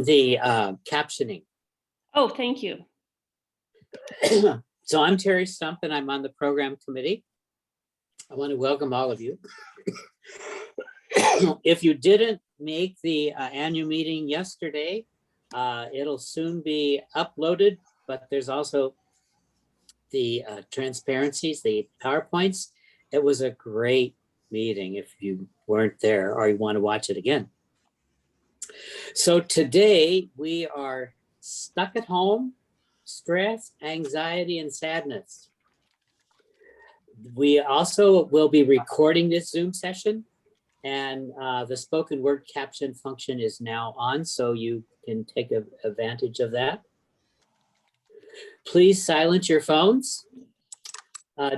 the captioning. Oh, thank you. So I'm Terry Stump and I'm on the program committee. I want to welcome all of you. If you didn't make the annual meeting yesterday, it'll soon be uploaded, but there's also the transparencies, the PowerPoints. It was a great meeting if you weren't there or you want to watch it again. So today we are stuck at home, stress, anxiety, and sadness. We also will be recording this Zoom session, and the spoken word caption function is now on, so you can take advantage of that. Please silence your phones.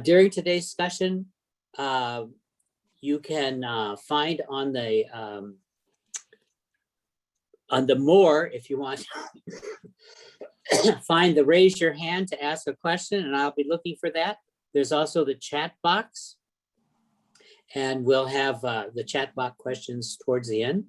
During today's discussion, you can find on the more, if you want, find the raise your hand to ask a question, and I'll be looking for that. There's also the chat box, and we'll have the chat box questions towards the end.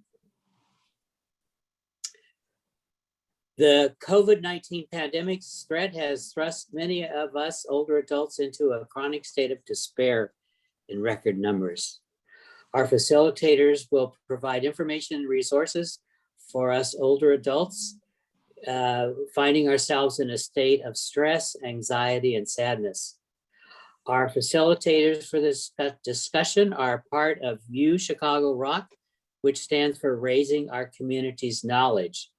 The COVID-19 pandemic threat has thrust many of us older adults into a chronic state of despair in record numbers. Our facilitators will provide information and resources for us older adults finding ourselves in a state of stress, anxiety, and sadness. Our facilitators for this discussion are part of UChicago, which stands for Raising Our Community's Knowledge.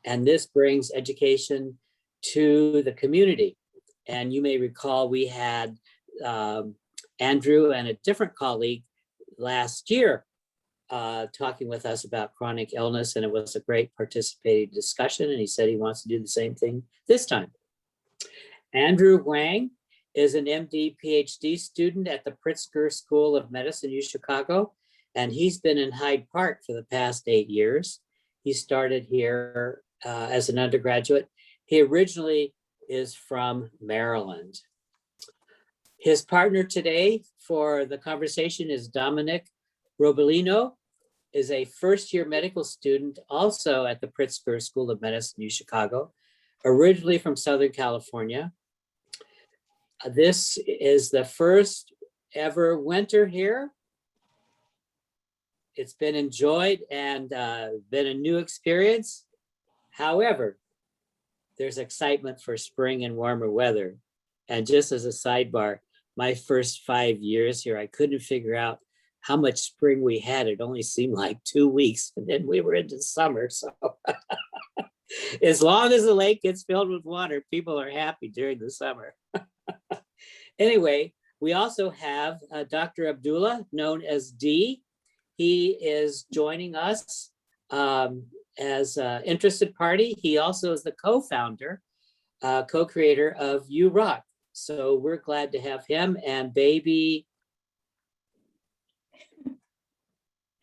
And this brings education to the community. And you may recall we had Andrew and a different colleague last year talking with us about chronic illness, and it was a great participating discussion, and he said he wants to do the same thing this time. Andrew Wang is an MD PhD student at the Pritzker School of Medicine, UChicago, and he's been in Hyde Park for the past 8 years. He started here as an undergraduate. He originally is from Maryland. His partner today for the conversation is Dominic Robolino, is a first-year medical student also at the Pritzker School of Medicine, UChicago, originally from Southern California. This is the first ever winter here. It's been enjoyed and been a new experience. However, there's excitement for spring and warmer weather. And just as a sidebar, my first 5 years here, I couldn't figure out how much spring we had. It only seemed like 2 weeks, and then we were into summer. So as long as the lake gets filled with water, people are happy during the summer. Anyway, we also have Dr. Abdullah, known as D. He is joining us as an interested party. He also is the co-founder, co-creator of UROCK. So we're glad to have him and baby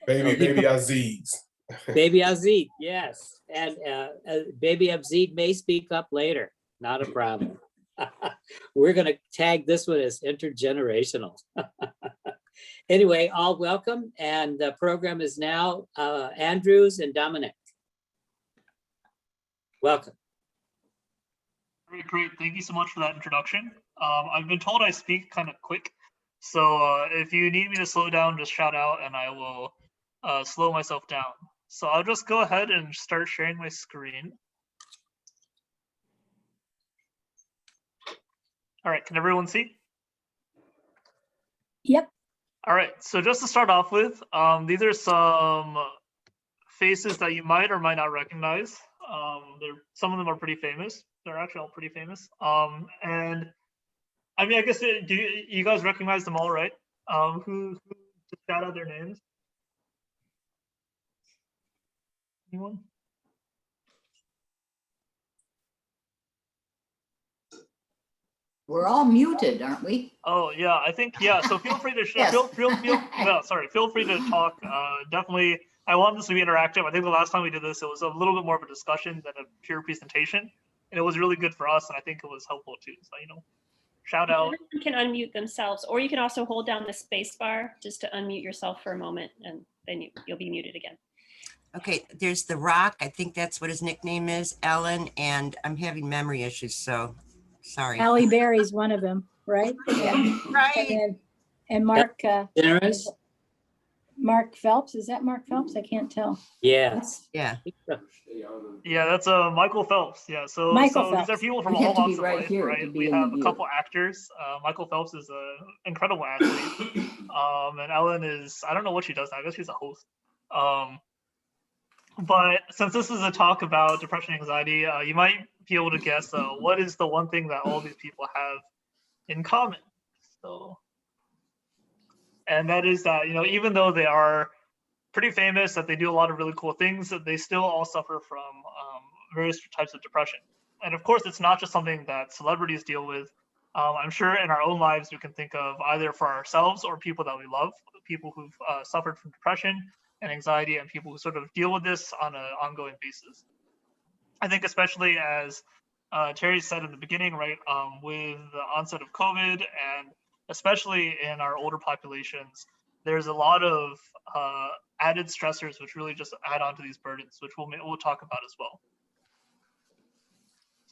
Aziz. Baby Aziz, yes. And baby Aziz may speak up later, not a problem. We're gonna tag this one as intergenerational. Anyway, all welcome, and the program is now Andrews and Dominic. Welcome. Great. Thank you so much for that introduction. I've been told I speak kind of quick, so if you need me to slow down, just shout out and I will slow myself down. So I'll just go ahead and start sharing my screen. All right, can everyone see? Yep. All right, so just to start off with, these are some faces that you might or might not recognize. Some of them are pretty famous. They're actually all pretty famous. And I mean, I guess, do you guys recognize them all, right? Who just shout out their names? Anyone? We're all muted, aren't we? Oh yeah, I think yeah. So feel free to Yes. feel free to talk. Definitely, I want this to be interactive. I think the last time we did this, it was a little bit more of a discussion than a pure presentation, and it was really good for us, and I think it was helpful too. So shout out. Everyone can unmute themselves, or you can also hold down the space bar just to unmute yourself for a moment, and then you'll be muted again. Okay, there's the Rock. I think that's what his nickname is, Ellen, and I'm having memory issues, so sorry. Halle Berry's one of them, right? And Right. and Mark Generous? Mark Phelps. Is that Mark Phelps? I can't tell. Yes. Yeah. Yeah, that's Michael Phelps. Yeah, so Michael these are Phelps. people from We all have to be walks of right life, here to right? be We in the have a view. couple actors. Michael Phelps is an incredible athlete, and Ellen is, I don't know what she does now. I guess she's a host. But since this is a talk about depression and anxiety, you might be able to guess what is the one thing that all these people have in common. So, and that is that, you know, even though they are pretty famous, that they do a lot of really cool things, that they still all suffer from various types of depression. And of course, it's not just something that celebrities deal with. I'm sure in our own lives, we can think of either for ourselves or people that we love, people who've suffered from depression and anxiety, and people who sort of deal with this on an ongoing basis. I think especially as Terry said in the beginning, right, with the onset of COVID, and especially in our older populations, there's a lot of added stressors which really just add on to these burdens, which we'll talk about as well.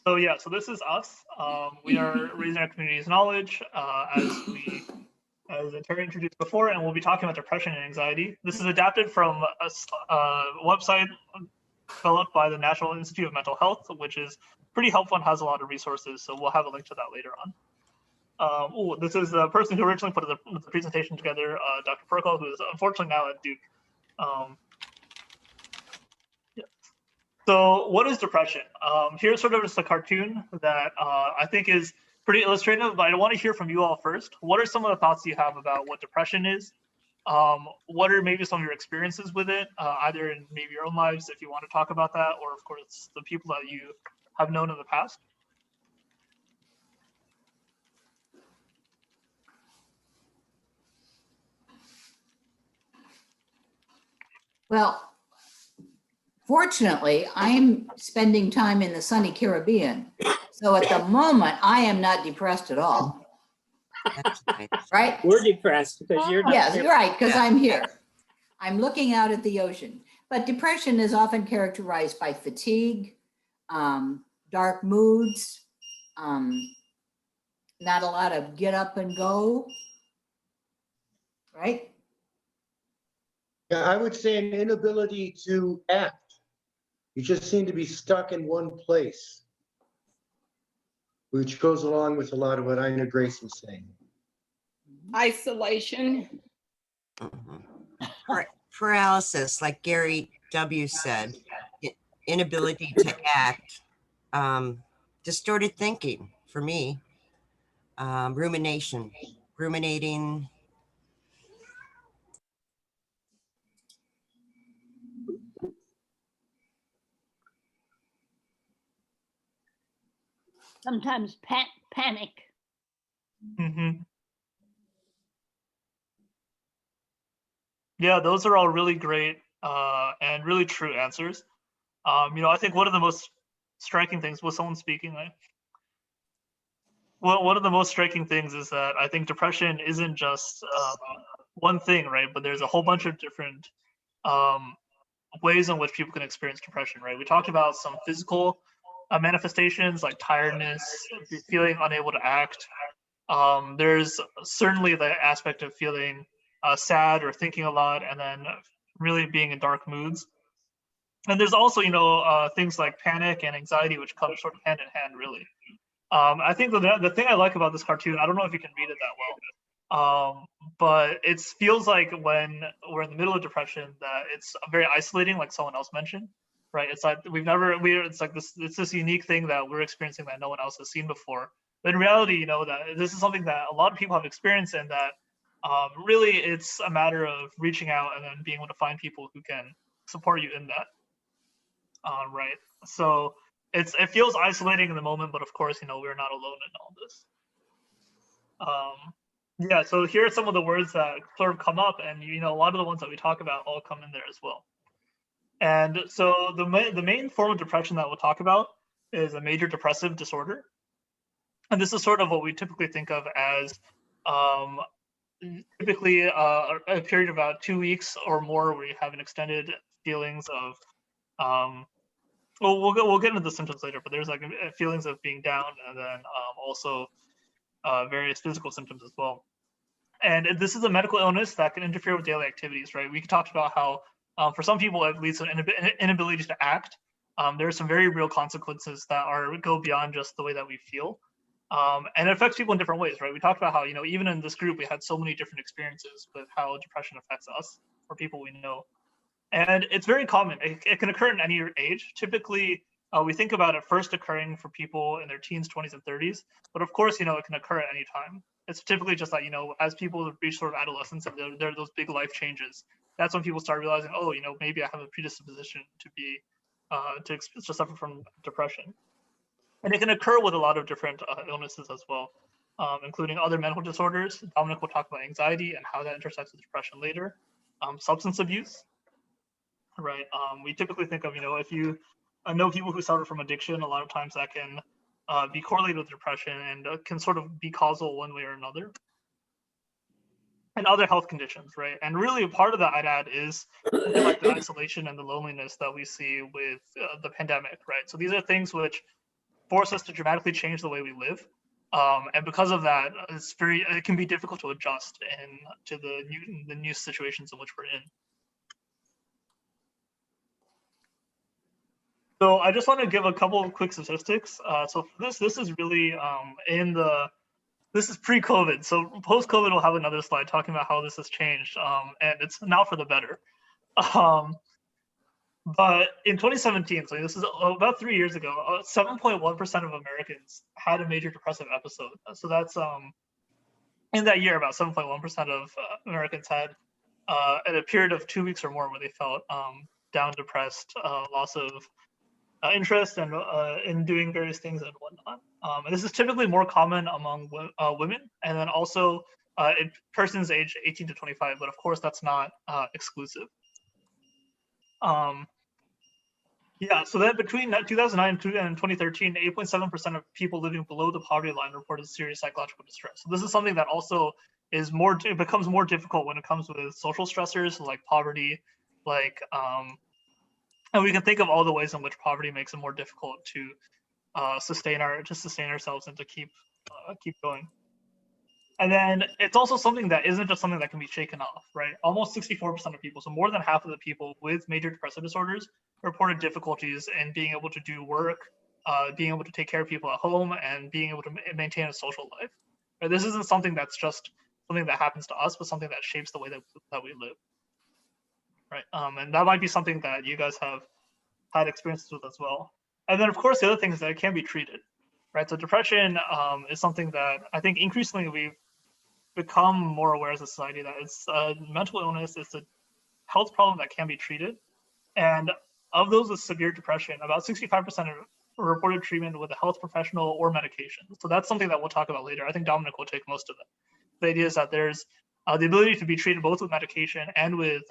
So yeah, so this is us. We are raising our community's knowledge as Terry introduced before, and we'll be talking about depression and anxiety. This is adapted from a website developed by the National Institute of Mental Health, which is pretty helpful and has a lot of resources. So we'll have a link to that later on. This is the person who originally put the presentation together, Dr. Perkle, who is unfortunately now at Duke. Yeah. So what is depression? Here's sort of just a cartoon that I think is pretty illustrative, but I want to hear from you all first. What are some of the thoughts you have about what depression is? What are maybe some of your experiences with it, either in maybe your own lives, if you want to talk about that, or of course, the people that you have known in the past? Well, fortunately, I'm spending time in the sunny Caribbean. So at the moment, I am not depressed at all, That's nice. right? We're depressed because you're not. Yes, here. you're right, because I'm here. I'm looking out at the ocean. But depression is often characterized by fatigue, dark moods, not a lot of get up and go, right? Yeah, I would say an inability to act. You just seem to be stuck in one place, which goes along with a lot of what Ina Grace was saying. Isolation. Mhm. Paralysis, like Gary W. said, inability to act, distorted thinking for me, ruminating. Sometimes panic. Mm-hmm. Yeah, those are all really great and really true answers. You know, I think one of the most striking things was someone speaking. Well, one of the most striking things is that I think depression isn't just one thing, right? But there's a whole bunch of different ways in which people can experience depression, right? We talked about some physical manifestations like tiredness, feeling unable to act. There's certainly the aspect of feeling sad or thinking a lot, and then really being in dark moods. And there's also, you know, things like panic and anxiety, which come sort of hand in hand, really. I think the thing I like about this cartoon, I don't know if you can read it that well, but it feels like when we're in the middle of depression that it's very isolating, like someone else mentioned, right? It's like it's like this unique thing that we're experiencing that no one else has seen before. But in reality, you know, that this is something that a lot of people have experienced, and that really it's a matter of reaching out and then being able to find people who can support you in that. Right. So it feels isolating in the moment, but of course, you know, we're not alone in all this. Yeah, so here are some of the words that sort of come up, and you know, a lot of the ones that we talk about all come in there as well. And so the main form of depression that we'll talk about is a major depressive disorder. And this is sort of what we typically think of as typically a period of about 2 weeks or more where you have an extended feelings of, well, we'll get into the symptoms later, but there's like feelings of being down, and then also various physical symptoms as well. And this is a medical illness that can interfere with daily activities, right? We talked about how for some people it leads to an inability to act. There are some very real consequences that go beyond just the way that we feel. And it affects people in different ways, right? We talked about how, even in this group, we had so many different experiences with how depression affects us or people we know. And it's very common. It can occur in any age. Typically, we think about it first occurring for people in their teens, 20s, and 30s. But of course, it can occur at any time. It's typically just that, as people reach sort of adolescence and there are those big life changes, that's when people start realizing, oh, maybe I have a predisposition to be, to suffer from depression. And it can occur with a lot of different illnesses as well, including other mental disorders. Dominic will talk about anxiety and how that intersects with depression later. Substance abuse, right? We typically think of, if you know people who suffer from addiction, a lot of times that can be correlated with depression and can sort of be causal one way or another. And other health conditions, right? And really a part of that, I'd add, is like the isolation and the loneliness that we see with the pandemic, right? So these are things which force us to dramatically change the way we live. And because of that, it can be difficult to adjust to the new situations in which we're in. So I just want to give a couple of quick statistics. So for this is really this is pre-COVID. So post-COVID, we'll have another slide talking about how this has changed, and it's now for the better. But in 2017, so this is about 3 years ago, 7.1% of Americans had a major depressive episode. So that's in that year, about 7.1% of Americans had at a period of 2 weeks or more where they felt down, depressed, loss of interest and in doing various things and whatnot. And this is typically more common among women, and then also in persons aged 18 to 25, but of course that's not exclusive. Yeah, so then between 2009 and 2013, 8.7% of people living below the poverty line reported serious psychological distress. So this is something that also is it becomes more difficult when it comes with social stressors like poverty, like and we can think of all the ways in which poverty makes it more difficult to sustain ourselves and to keep going. And then it's also something that isn't just something that can be shaken off, right? Almost 64% of people, so more than half of the people with major depressive disorders reported difficulties in being able to do work, being able to take care of people at home, and being able to maintain a social life. Right? This isn't something that's just something that happens to us, but something that shapes the way that we live. Right, and that might be something that you guys have had experiences with as well. And then, of course, the other thing is that it can be treated, right? So depression is something that I think increasingly we've become more aware as a society that it's a mental illness, it's a health problem that can be treated. And of those with severe depression, about 65% reported treatment with a health professional or medication. So that's something that we'll talk about later. I think Dominic will take most of it. The idea is that there's the ability to be treated both with medication and with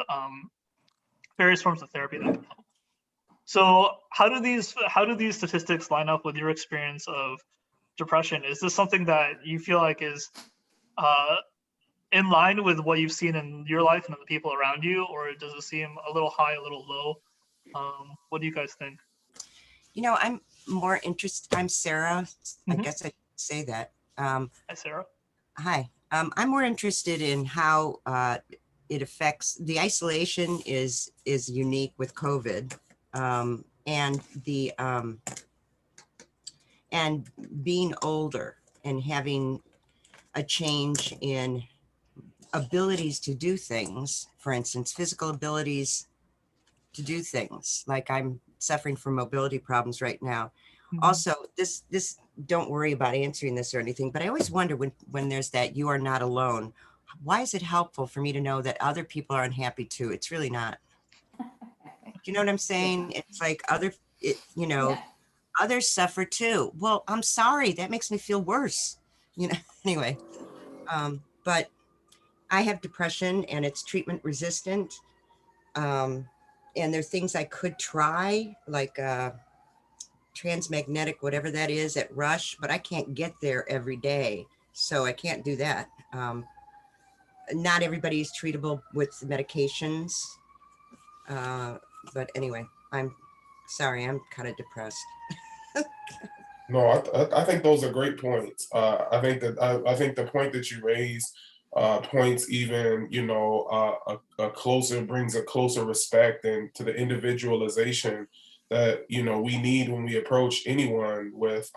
various forms of therapy that can help. So how do these statistics line up with your experience of depression? Is this something that you feel like is in line with what you've seen in your life and the people around you, or does it seem a little high, a little low? What do you guys think? I'm more interested. I'm Sarah. I guess I should say that. Hi, Sarah. Hi. I'm more interested in how it affects the isolation is unique with COVID, and the and being older and having a change in abilities to do things. For instance, physical abilities to do things. Like I'm suffering from mobility problems right now. Also, this don't worry about answering this or anything, but I always wonder when there's that "you are not alone." Why is it helpful for me to know that other people are unhappy too? It's really not. Do you know what I'm saying? It's like Yeah. others suffer too. Well, I'm sorry. That makes me feel worse. Anyway, but I have depression and it's treatment resistant. And there are things I could try, like transmagnetic, whatever that is at Rush, but I can't get there every day. So I can't do that. not everybody is treatable with medications. But anyway, I'm sorry, I'm kind of depressed. No, I think those are great points. I think the point that you raised points even, you know, a closer brings a closer respect and to the individualization that, you know, we need when we approach anyone with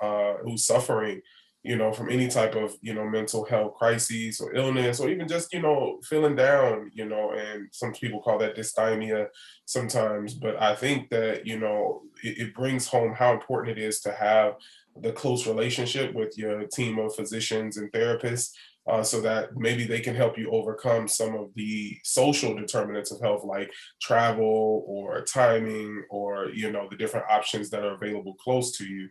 who's suffering, you know, from any type of, you know, mental health crises or illness, or even just, you know, feeling down, you know, and some people call that dysthymia sometimes. But I think that, you know, it brings home how important it is to have the close relationship with your team of physicians and therapists, so that maybe they can help you overcome some of the social determinants of health, like travel or timing, or, you know, the different options that are available close to you,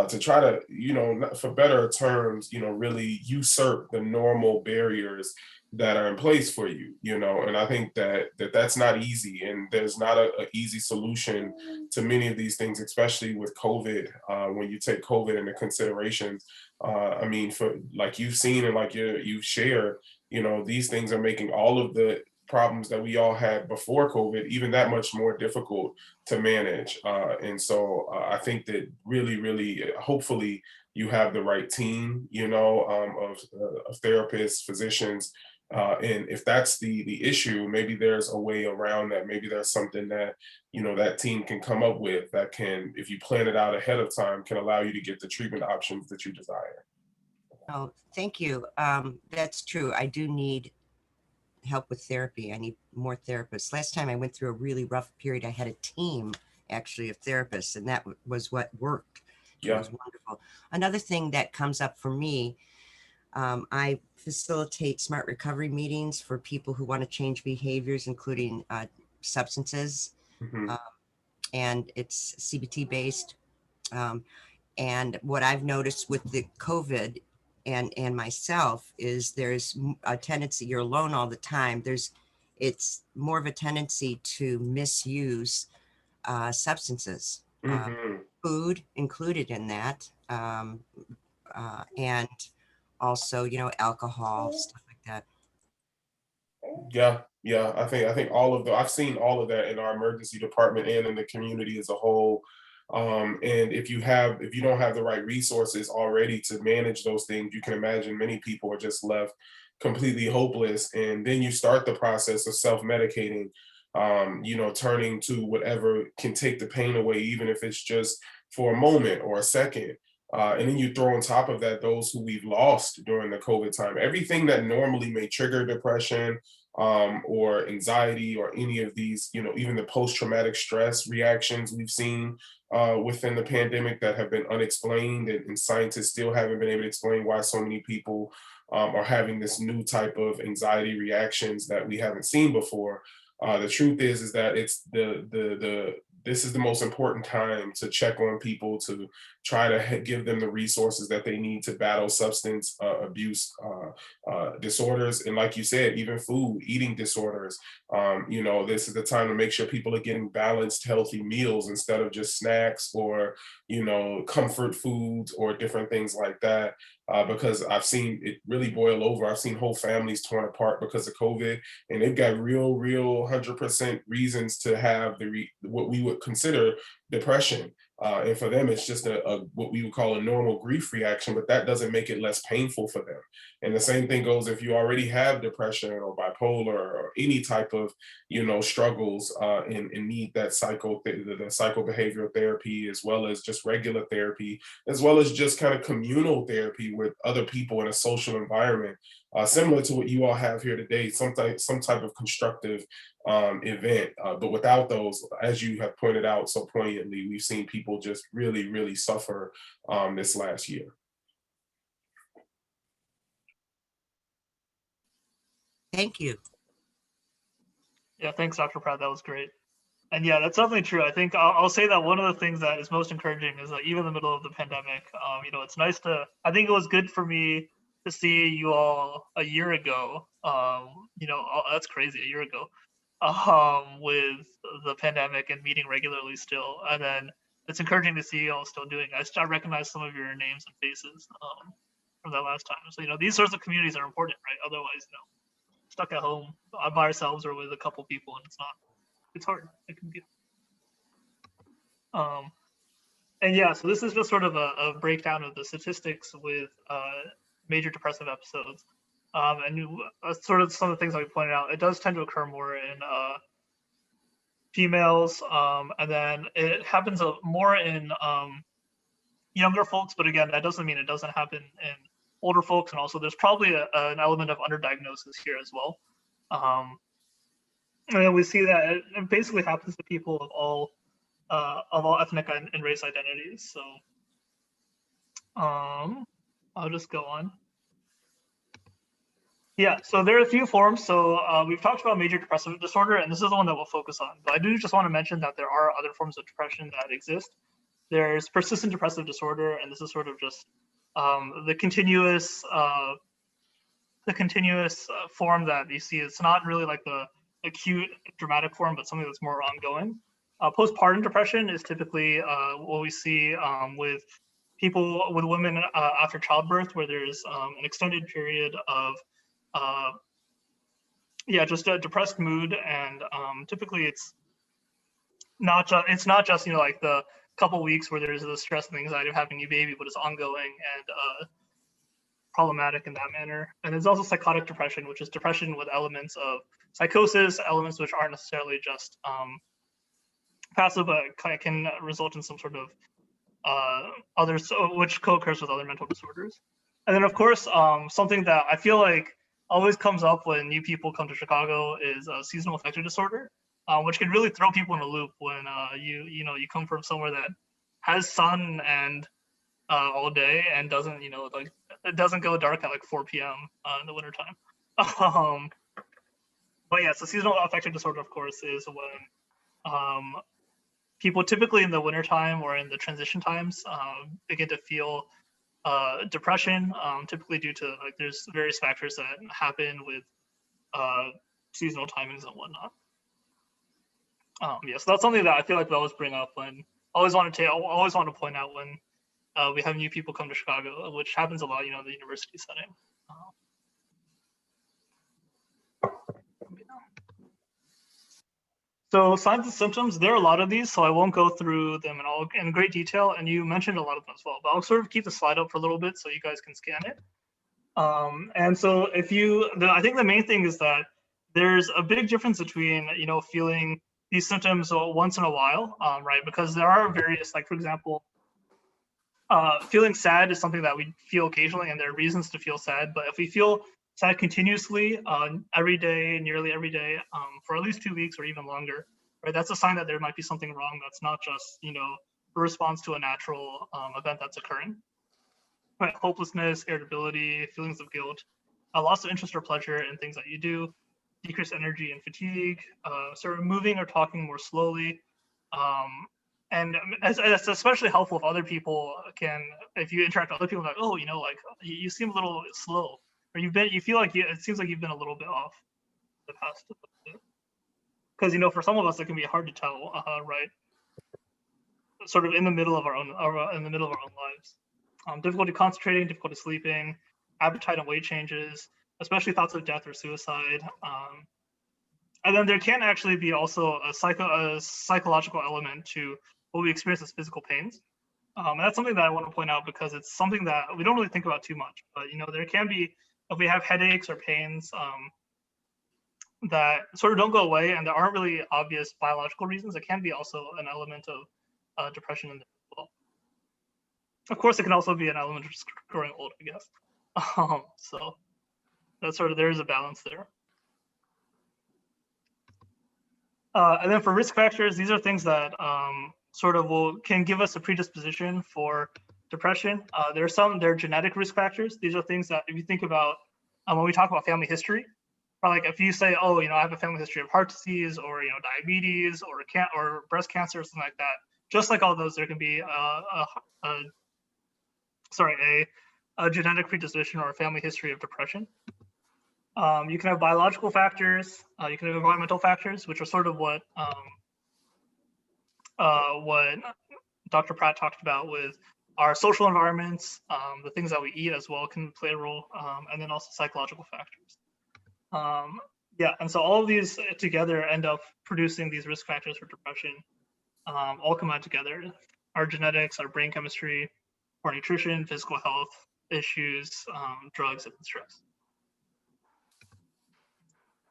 to try to, you know, for better terms, you know, really usurp the normal barriers that are in place for you, you know. And I think that's not easy, and there's not a easy solution to many of these things, especially with COVID. When you take COVID into consideration, I mean, for like you've seen and like you've shared, you know, these things are making all of the problems that we all had before COVID even that much more difficult to manage. And so I think that really, hopefully, you have the right team, you know, of therapists, physicians. And if that's the issue, maybe there's a way around that. Maybe there's something that, you know, that team can come up with that can, if you plan it out ahead of time, can allow you to get the treatment options that you desire. Oh, thank you. That's true. I do need help with therapy. I need more therapists. Last time I went through a really rough period, I had a team actually of therapists, and that was what worked. It was wonderful. Another thing that comes up for me, I facilitate smart recovery meetings for people who want to change behaviors, including substances, and it's CBT based. And what I've noticed with the COVID and myself is there's a tendency, you're alone all the time. It's more of a tendency to misuse substances, food included in that, and also, you know, alcohol, stuff like that. Yeah. I think all of I've seen all of that in our emergency department and in the community as a whole. And if you don't have the right resources already to manage those things, you can imagine many people are just left completely hopeless. And then you start the process of self-medicating, you know, turning to whatever can take the pain away, even if it's just for a moment or a second. And then you throw on top of that those who we've lost during the COVID time. Everything that normally may trigger depression, or anxiety, or any of these, you know, even the post-traumatic stress reactions we've seen within the pandemic that have been unexplained, and scientists still haven't been able to explain why so many people are having this new type of anxiety reactions that we haven't seen before. The truth is that it's this is the most important time to check on people, to try to give them the resources that they need to battle substance abuse disorders. And like you said, even eating disorders. You know, this is the time to make sure people are getting balanced, healthy meals instead of just snacks or, you know, comfort foods or different things like that. Because I've seen it really boil over. I've seen whole families torn apart because of COVID, and they've got real 100% reasons to have what we would consider depression. And for them, it's just a what we would call a normal grief reaction, but that doesn't make it less painful for them. And the same thing goes if you already have depression or bipolar or any type of, you know, struggles, and need that the psychobehavioral therapy, as well as just regular therapy, as well as just kind of communal therapy with other people in a social environment, similar to what you all have here today, some type of constructive event. But without those, as you have pointed out so poignantly, we've seen people just really suffer this last year. Thank you. Yeah, thanks, Dr. Pratt. That was great. And yeah, that's definitely true. I think I'll say that one of the things that is most encouraging is that even in the middle of the pandemic, you know, it's nice I think it was good for me to see you all a year ago. You know, that's crazy, a year ago, with the pandemic and meeting regularly still. And then it's encouraging to see you all still doing it. I recognize some of your names and faces from that last time. So, you know, these sorts of communities are important, right? Otherwise, no. stuck at home by ourselves or with a couple people, and it's hard. It can be. And yeah, so this is just sort of a breakdown of the statistics with major depressive episodes. Sort of some of the things that we pointed out, it does tend to occur more in females, and then it happens more in younger folks, but again, that doesn't mean it doesn't happen in older folks, and also there's probably an element of underdiagnosis here as well. And then we see that it basically happens to people of all ethnic and race identities. So I'll just go on. Yeah, so there are a few forms. So we've talked about major depressive disorder, and this is the one that we'll focus on. But I do just want to mention that there are other forms of depression that exist. There's persistent depressive disorder, and this is sort of just the continuous form that you see. It's not really like the acute dramatic form, but something that's more ongoing. Postpartum depression is typically what we see with women after childbirth, where there's an extended period of just a depressed mood, and typically it's not just like the couple weeks where there's the stress and anxiety of having a new baby, but it's ongoing and problematic in that manner. And there's also psychotic depression, which is depression with elements of psychosis, elements which aren't necessarily just passive, but can result in some sort of which co-occurs with other mental disorders. And then of course, something that I feel like always comes up when new people come to Chicago is seasonal affective disorder, which can really throw people in a loop when you come from somewhere that has sun and all day and doesn't it doesn't go dark at like 4 p.m. In the wintertime. But yeah, so seasonal affective disorder, of course, is when people typically in the wintertime or in the transition times begin to feel depression, typically due to there's various factors that happen with seasonal timings and whatnot. So that's something that I feel like we always bring up when always want to point out when we have new people come to Chicago, which happens a lot, in the university setting. So signs and symptoms, there are a lot of these, so I won't go through them in great detail, and you mentioned a lot of them as well, but I'll sort of keep the slide up for a little bit so you guys can scan it. And so I think the main thing is that there's a big difference between, feeling these symptoms once in a while, right? Because there are various, like for example, feeling sad is something that we feel occasionally, and there are reasons to feel sad, but if we feel sad continuously every day, nearly every day, for at least 2 weeks or even longer, right? That's a sign that there might be something wrong. That's not just, a response to a natural event that's occurring. Right? Hopelessness, irritability, feelings of guilt, a loss of interest or pleasure in things that you do, decreased energy and fatigue, sort of moving or talking more slowly. And it's especially helpful if other people if you interact with other people, like, oh, you seem a little slow, or you feel like it seems like you've been a little bit off the past bit. Because for some of us it can be hard to tell, right? Sort of in the middle of our own lives. Difficulty concentrating, difficulty sleeping, appetite and weight changes, especially thoughts of death or suicide. And then there can actually be also a psychological element to what we experience as physical pains. And that's something that I want to point out because it's something that we don't really think about too much. But there can be, if we have headaches or pains that sort of don't go away and there aren't really obvious biological reasons, it can be also an element of depression in there as well. Of course, it can also be an element of just growing old, I guess. So that's there's a balance there. And then for risk factors, these are things that can give us a predisposition for depression. There are genetic risk factors. These are things that if you think about when we talk about family history, or like if you say, oh, I have a family history of heart disease or diabetes or breast cancer or something like that. Just like all those, there can be a genetic predisposition or a family history of depression. You can have biological factors, you can have environmental factors, which are sort of what Dr. Pratt talked about with our social environments, the things that we eat as well can play a role, and then also psychological factors. Yeah, and so all of these together end up producing these risk factors for depression. All come out together. Our genetics, our brain chemistry, poor nutrition, physical health issues, drugs, and stress.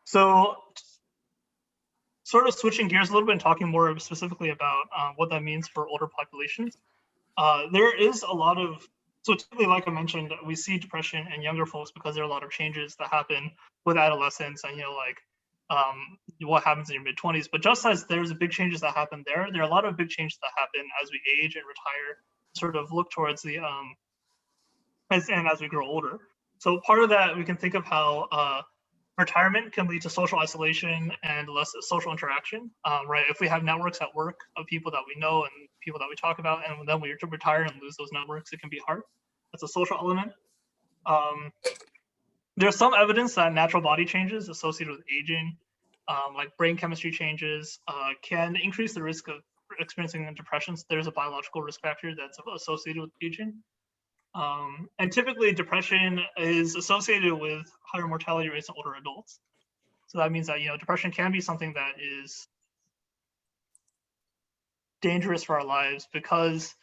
So sort of switching gears a little bit and talking more specifically about what that means for older populations. There is a lot of, so typically, like I mentioned, we see depression in younger folks because there are a lot of changes that happen with adolescence and, what happens in your mid-20s. But just as there's big changes that happen there are a lot of big changes that happen as we age and retire, sort of look towards the, as we grow older. So part of that, we can think of how retirement can lead to social isolation and less social interaction, right? If we have networks at work of people that we know and people that we talk about, and then we retire and lose those networks, it can be hard. That's a social element. There's some evidence that natural body changes associated with aging, like brain chemistry changes, can increase the risk of experiencing depression. So there's a biological risk factor that's associated with aging. And typically depression is associated with higher mortality rates in older adults. So that means that, depression can be something that is dangerous for our lives because,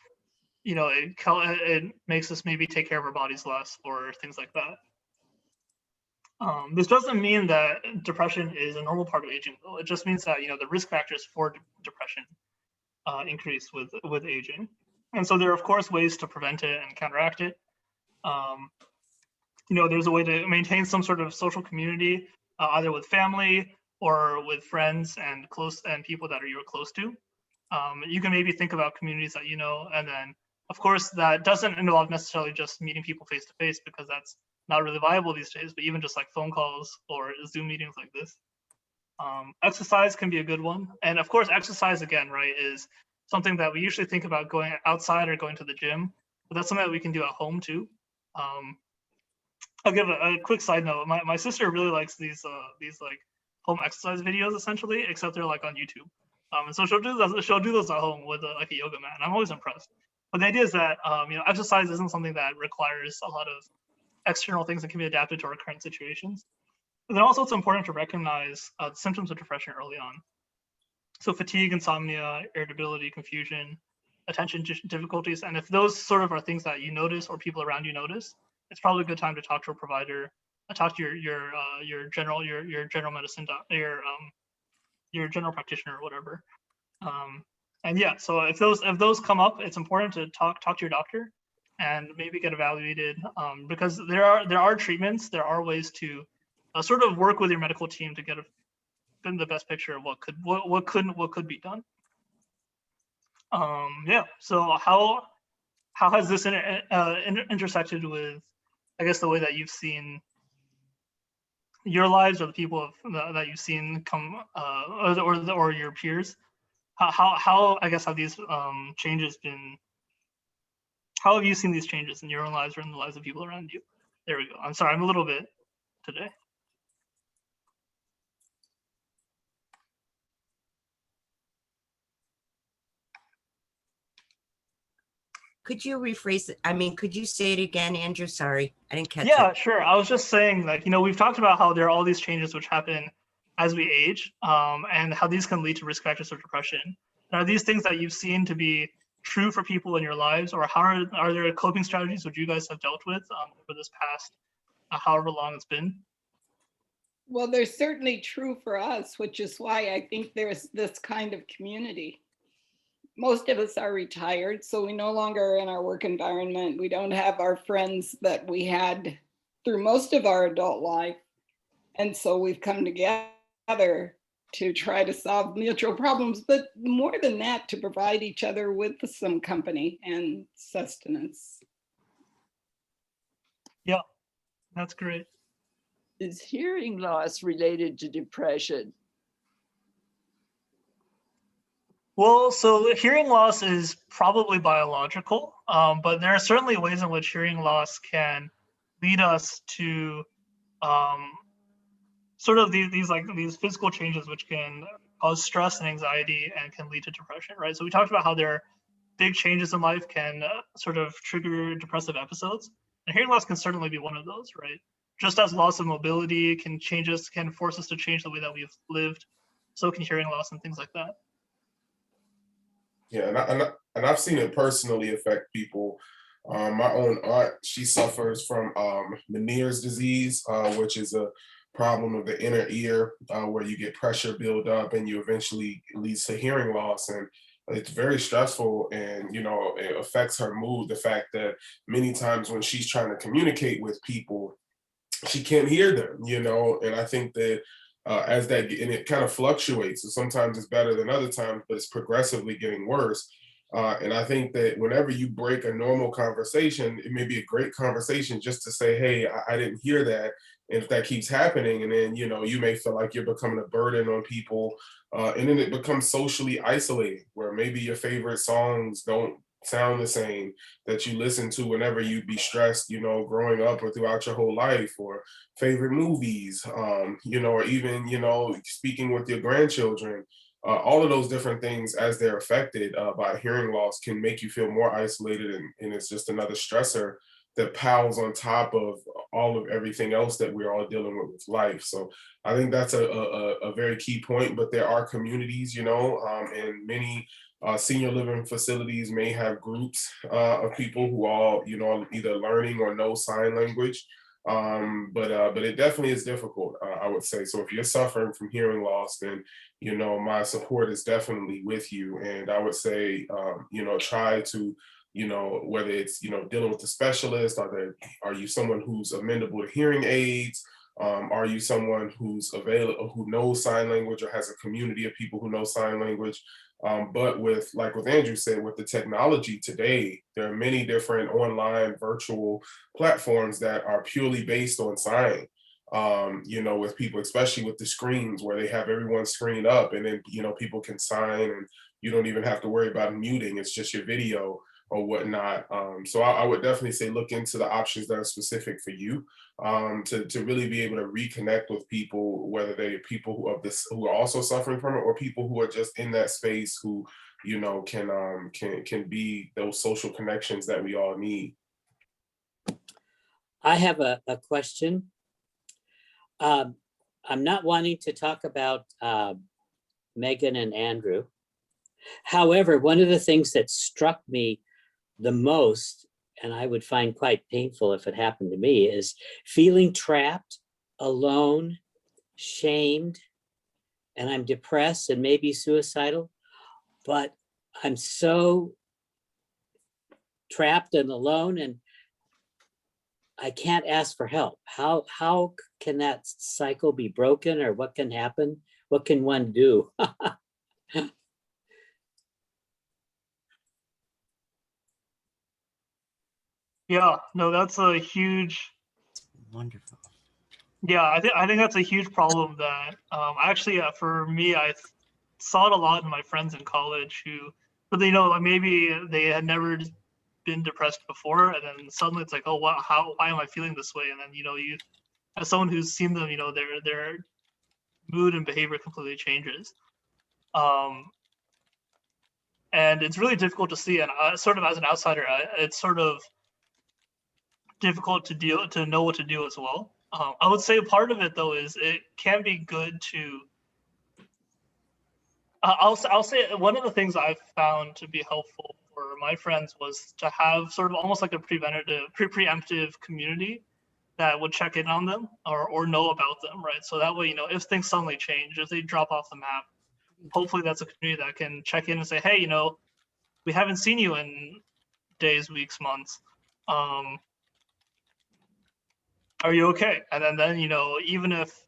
it makes us maybe take care of our bodies less or things like that. This doesn't mean that depression is a normal part of aging, though. It just means that, the risk factors for depression increase with aging. And so there are, of course, ways to prevent it and counteract it. There's a way to maintain some sort of social community, either with family or with friends and people that you're close to. You can maybe think about communities that you know, and then, of course, that doesn't involve necessarily just meeting people face to face because that's not really viable these days, but even just like phone calls or Zoom meetings like this. Exercise can be a good one. And of course, exercise, again, right, is something that we usually think about going outside or going to the gym, but that's something that we can do at home too. I'll give a quick side note. My sister really likes these like home exercise videos, essentially, except they're like on YouTube. And so she'll do those at home with like a yoga mat. And I'm always impressed. But the idea is that exercise isn't something that requires a lot of external things that can be adapted to our current situations. And then also it's important to recognize the symptoms of depression early on. So fatigue, insomnia, irritability, confusion, attention difficulties. And if those sort of are things that you notice or people around you notice, it's probably a good time to talk to a provider, talk to your general medicine your general practitioner or whatever. And yeah, so if those come up, it's important to talk to your doctor and maybe get evaluated, because there are treatments, there are ways to sort of work with your medical team to get the best picture of what could be done. Yeah. So how has this intersected with, I guess, the way that you've seen your lives or the people that you've seen come, or your peers? How I guess have these changes been? How have you seen these changes in your own lives or in the lives of people around you? There we go. I'm sorry, I'm a little bit today. Could you rephrase it? I mean, could you say it again, Andrew? Sorry, I didn't catch it. Yeah, sure. I was just saying, like, we've talked about how there are all these changes which happen as we age, and how these can lead to risk factors of depression. And are these things that you've seen to be true for people in your lives, or how are there coping strategies which you guys have dealt with over this past however long it's been? Well, they're certainly true for us, which is why I think there's this kind of community. Most of us are retired, so we no longer are in our work environment. We don't have our friends that we had through most of our adult life. And so we've come together to try to solve mutual problems, but more than that, to provide each other with some company and sustenance. Yeah, that's great. Is hearing loss related to depression? Well, so hearing loss is probably biological, but there are certainly ways in which hearing loss can lead us to sort of these physical changes which can cause stress and anxiety and can lead to depression, right? So we talked about how there are big changes in life can sort of trigger depressive episodes, and hearing loss can certainly be one of those, right? just as loss of mobility can change us, can force us to change the way that we've lived, so can hearing loss and things like that. Yeah, and I've seen it personally affect people. My own aunt, she suffers from Meniere's disease, which is a problem of the inner ear, where you get pressure build up and you eventually leads to hearing loss. And it's very stressful, and it affects her mood. The fact that many times when she's trying to communicate with people, she can't hear them, and I think that as that, and it kind of fluctuates. So sometimes it's better than other times, but it's progressively getting worse. And I think that whenever you break a normal conversation, it may be a great conversation just to say, hey, I didn't hear that. And if that keeps happening, and then, you may feel like you're becoming a burden on people. And then it becomes socially isolating, where maybe your favorite songs don't sound the same that you listen to whenever you be stressed, growing up or throughout your whole life, or favorite movies, or even, speaking with your grandchildren. All of those different things, as they're affected by hearing loss, can make you feel more isolated, and it's just another stressor that piles on top of all of everything else that we're all dealing with life. So I think that's a very key point. But there are communities, and many senior living facilities may have groups of people who all, either learning or know sign language. But it definitely is difficult, I would say. So if you're suffering from hearing loss, then, my support is definitely with you. And I would say, try to, whether it's, dealing with a specialist, are you someone who's amenable to hearing aids? Are you someone who's available, who knows sign language, or has a community of people who know sign language? But like with Andrew said, with the technology today, there are many different online virtual platforms that are purely based on sign. With people, especially with the screens where they have everyone's screen up, and then, people can sign, and you don't even have to worry about muting. It's just your video or whatnot. So I would definitely say look into the options that are specific for you, to really be able to reconnect with people, whether they're people who are also suffering from it, or people who are just in that space who, can be those social connections that we all need. I have a question. I'm not wanting to talk about Megan and Andrew. However, one of the things that struck me the most, and I would find quite painful if it happened to me, is feeling trapped, alone, shamed, and I'm depressed and maybe suicidal, but I'm so trapped and alone, and I can't ask for help. How can that cycle be broken, or what can happen? What can one do? Yeah, no, that's a huge. Wonderful. Yeah, I think that's a huge problem that actually, for me, I saw it a lot in my friends in college who, but maybe they had never been depressed before, and then suddenly it's like, oh, wow, why am I feeling this way? And then you, as someone who's seen them, their mood and behavior completely changes, and it's really difficult to see. And sort of as an outsider, it's sort of difficult to know what to do as well. I would say part of it though is it can be good to. I'll say one of the things I've found to be helpful for my friends was to have sort of almost like a preemptive community that would check in on them or know about them, right? So that way, if things suddenly change, if they drop off the map, hopefully that's a community that can check in and say, hey, we haven't seen you in days, weeks, months. Are you okay? And then even if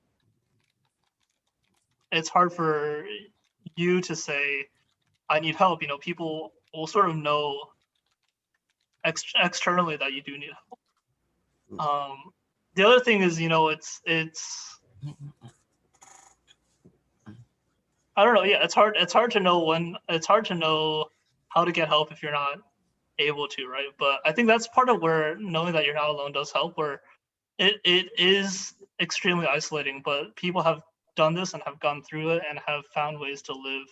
it's hard for you to say, I need help, people will sort of know externally that you do need help. The other thing is, it's I don't know. Yeah, it's hard to know how to get help if you're not able to, right? But I think that's part of where knowing that you're not alone does help, where it is extremely isolating, but people have done this and have gone through it and have found ways to live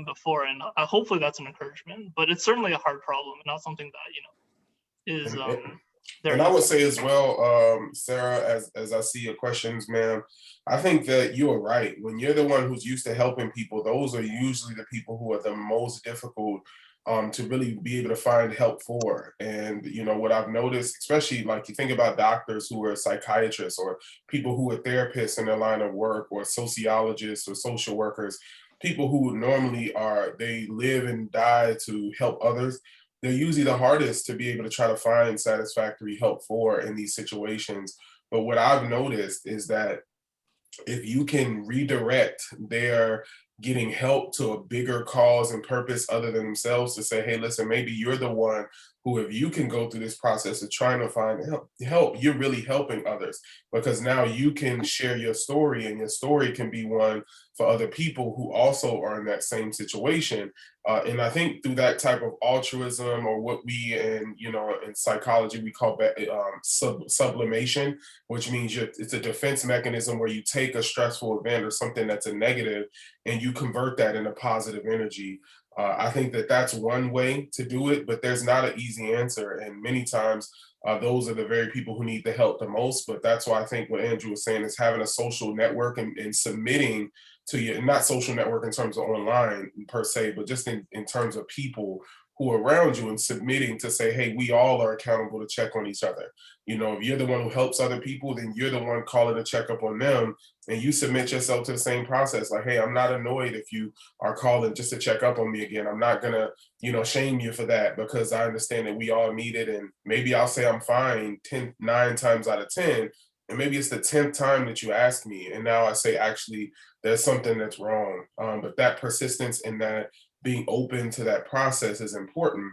before, and hopefully that's an encouragement. But it's certainly a hard problem, and not something that is there And it I is. would say as well, Sarah, as I see your questions, ma'am, I think that you are right. When you're the one who's used to helping people, those are usually the people who are the most difficult to really be able to find help for. And, you know, what I've noticed, especially like you think about doctors who are psychiatrists or people who are therapists in their line of work or sociologists or social workers, people who normally are, they live and die to help others. They're usually the hardest to be able to try to find satisfactory help for in these situations. But what I've noticed is that if you can redirect their getting help to a bigger cause and purpose other than themselves, to say, hey, listen, maybe you're the one who, if you can go through this process of trying to find help, you're really helping others, because now you can share your story, and your story can be one for other people who also are in that same situation. And I think through that type of altruism, or what we in psychology we call sublimation, which means it's a defense mechanism where you take a stressful event or something that's a negative and you convert that into positive energy. I think that that's one way to do it, but there's not an easy answer. And many times those are the very people who need the help the most. But that's why I think what Andrew was saying is having a social network and submitting to you, and not social network in terms of online per se, but just in terms of people who are around you, and submitting to say, hey, we all are accountable to check on each other. You know, if you're the one who helps other people, then you're the one calling to check up on them, and you submit yourself to the same process. Like, hey, I'm not annoyed if you are calling just to check up on me again. I'm not gonna, shame you for that, because I understand that we all need it. And maybe I'll say I'm fine 9 times out of 10, and maybe it's the 10th time that you ask me, and now I say, actually, there's something that's wrong. But that persistence and that being open to that process is important.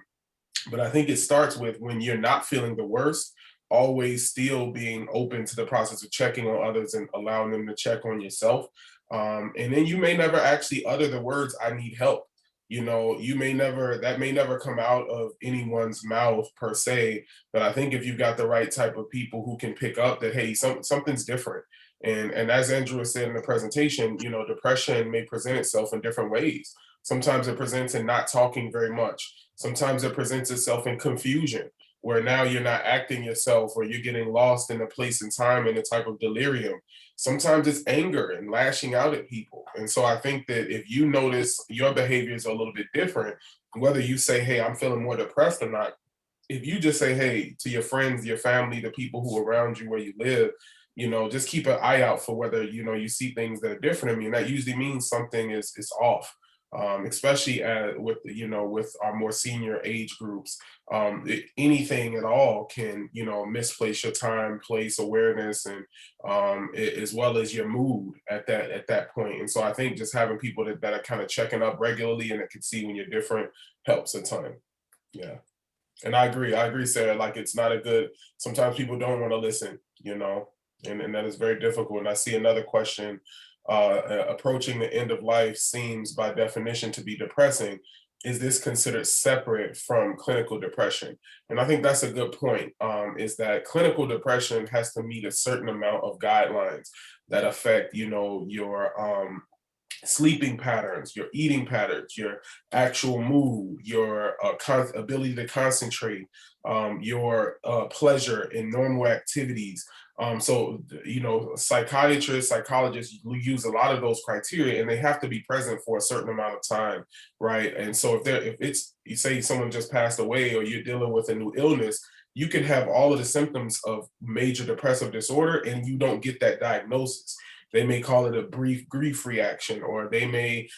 But I think it starts with, when you're not feeling the worst, always still being open to the process of checking on others and allowing them to check on yourself. And then you may never actually utter the words, I need help. That may never come out of anyone's mouth per se. But I think if you've got the right type of people who can pick up that, hey, something's different. And as Andrew said in the presentation, depression may present itself in different ways. Sometimes it presents in not talking very much. Sometimes it presents itself in confusion, where now you're not acting yourself, or you're getting lost in a place and time in a type of delirium. Sometimes it's anger and lashing out at people. And so I think that if you notice your behaviors are a little bit different, whether you say, hey, I'm feeling more depressed or not, if you just say, hey, to your friends, your family, the people who are around you where you live, just keep an eye out for whether, you see things that are different in me. And that usually means something is off. Especially with our more senior age groups, anything at all can, misplace your time, place, awareness, and as well as your mood at that point. And so I think just having people that are kind of checking up regularly and that can see when you're different helps a ton. Yeah. And I agree, Sarah. Like, it's not a good, sometimes people don't want to listen, and that is very difficult. And I see another question. Approaching the end of life seems by definition to be depressing. Is this considered separate from clinical depression? And I think that's a good point, is that clinical depression has to meet a certain amount of guidelines that affect, your sleeping patterns, your eating patterns, your actual mood, your ability to concentrate, your pleasure in normal activities. So, psychiatrists, psychologists use a lot of those criteria, and they have to be present for a certain amount of time, right? And so you say someone just passed away, or you're dealing with a new illness, you can have all of the symptoms of major depressive disorder and you don't get that diagnosis. They may call it a brief grief reaction, or they may,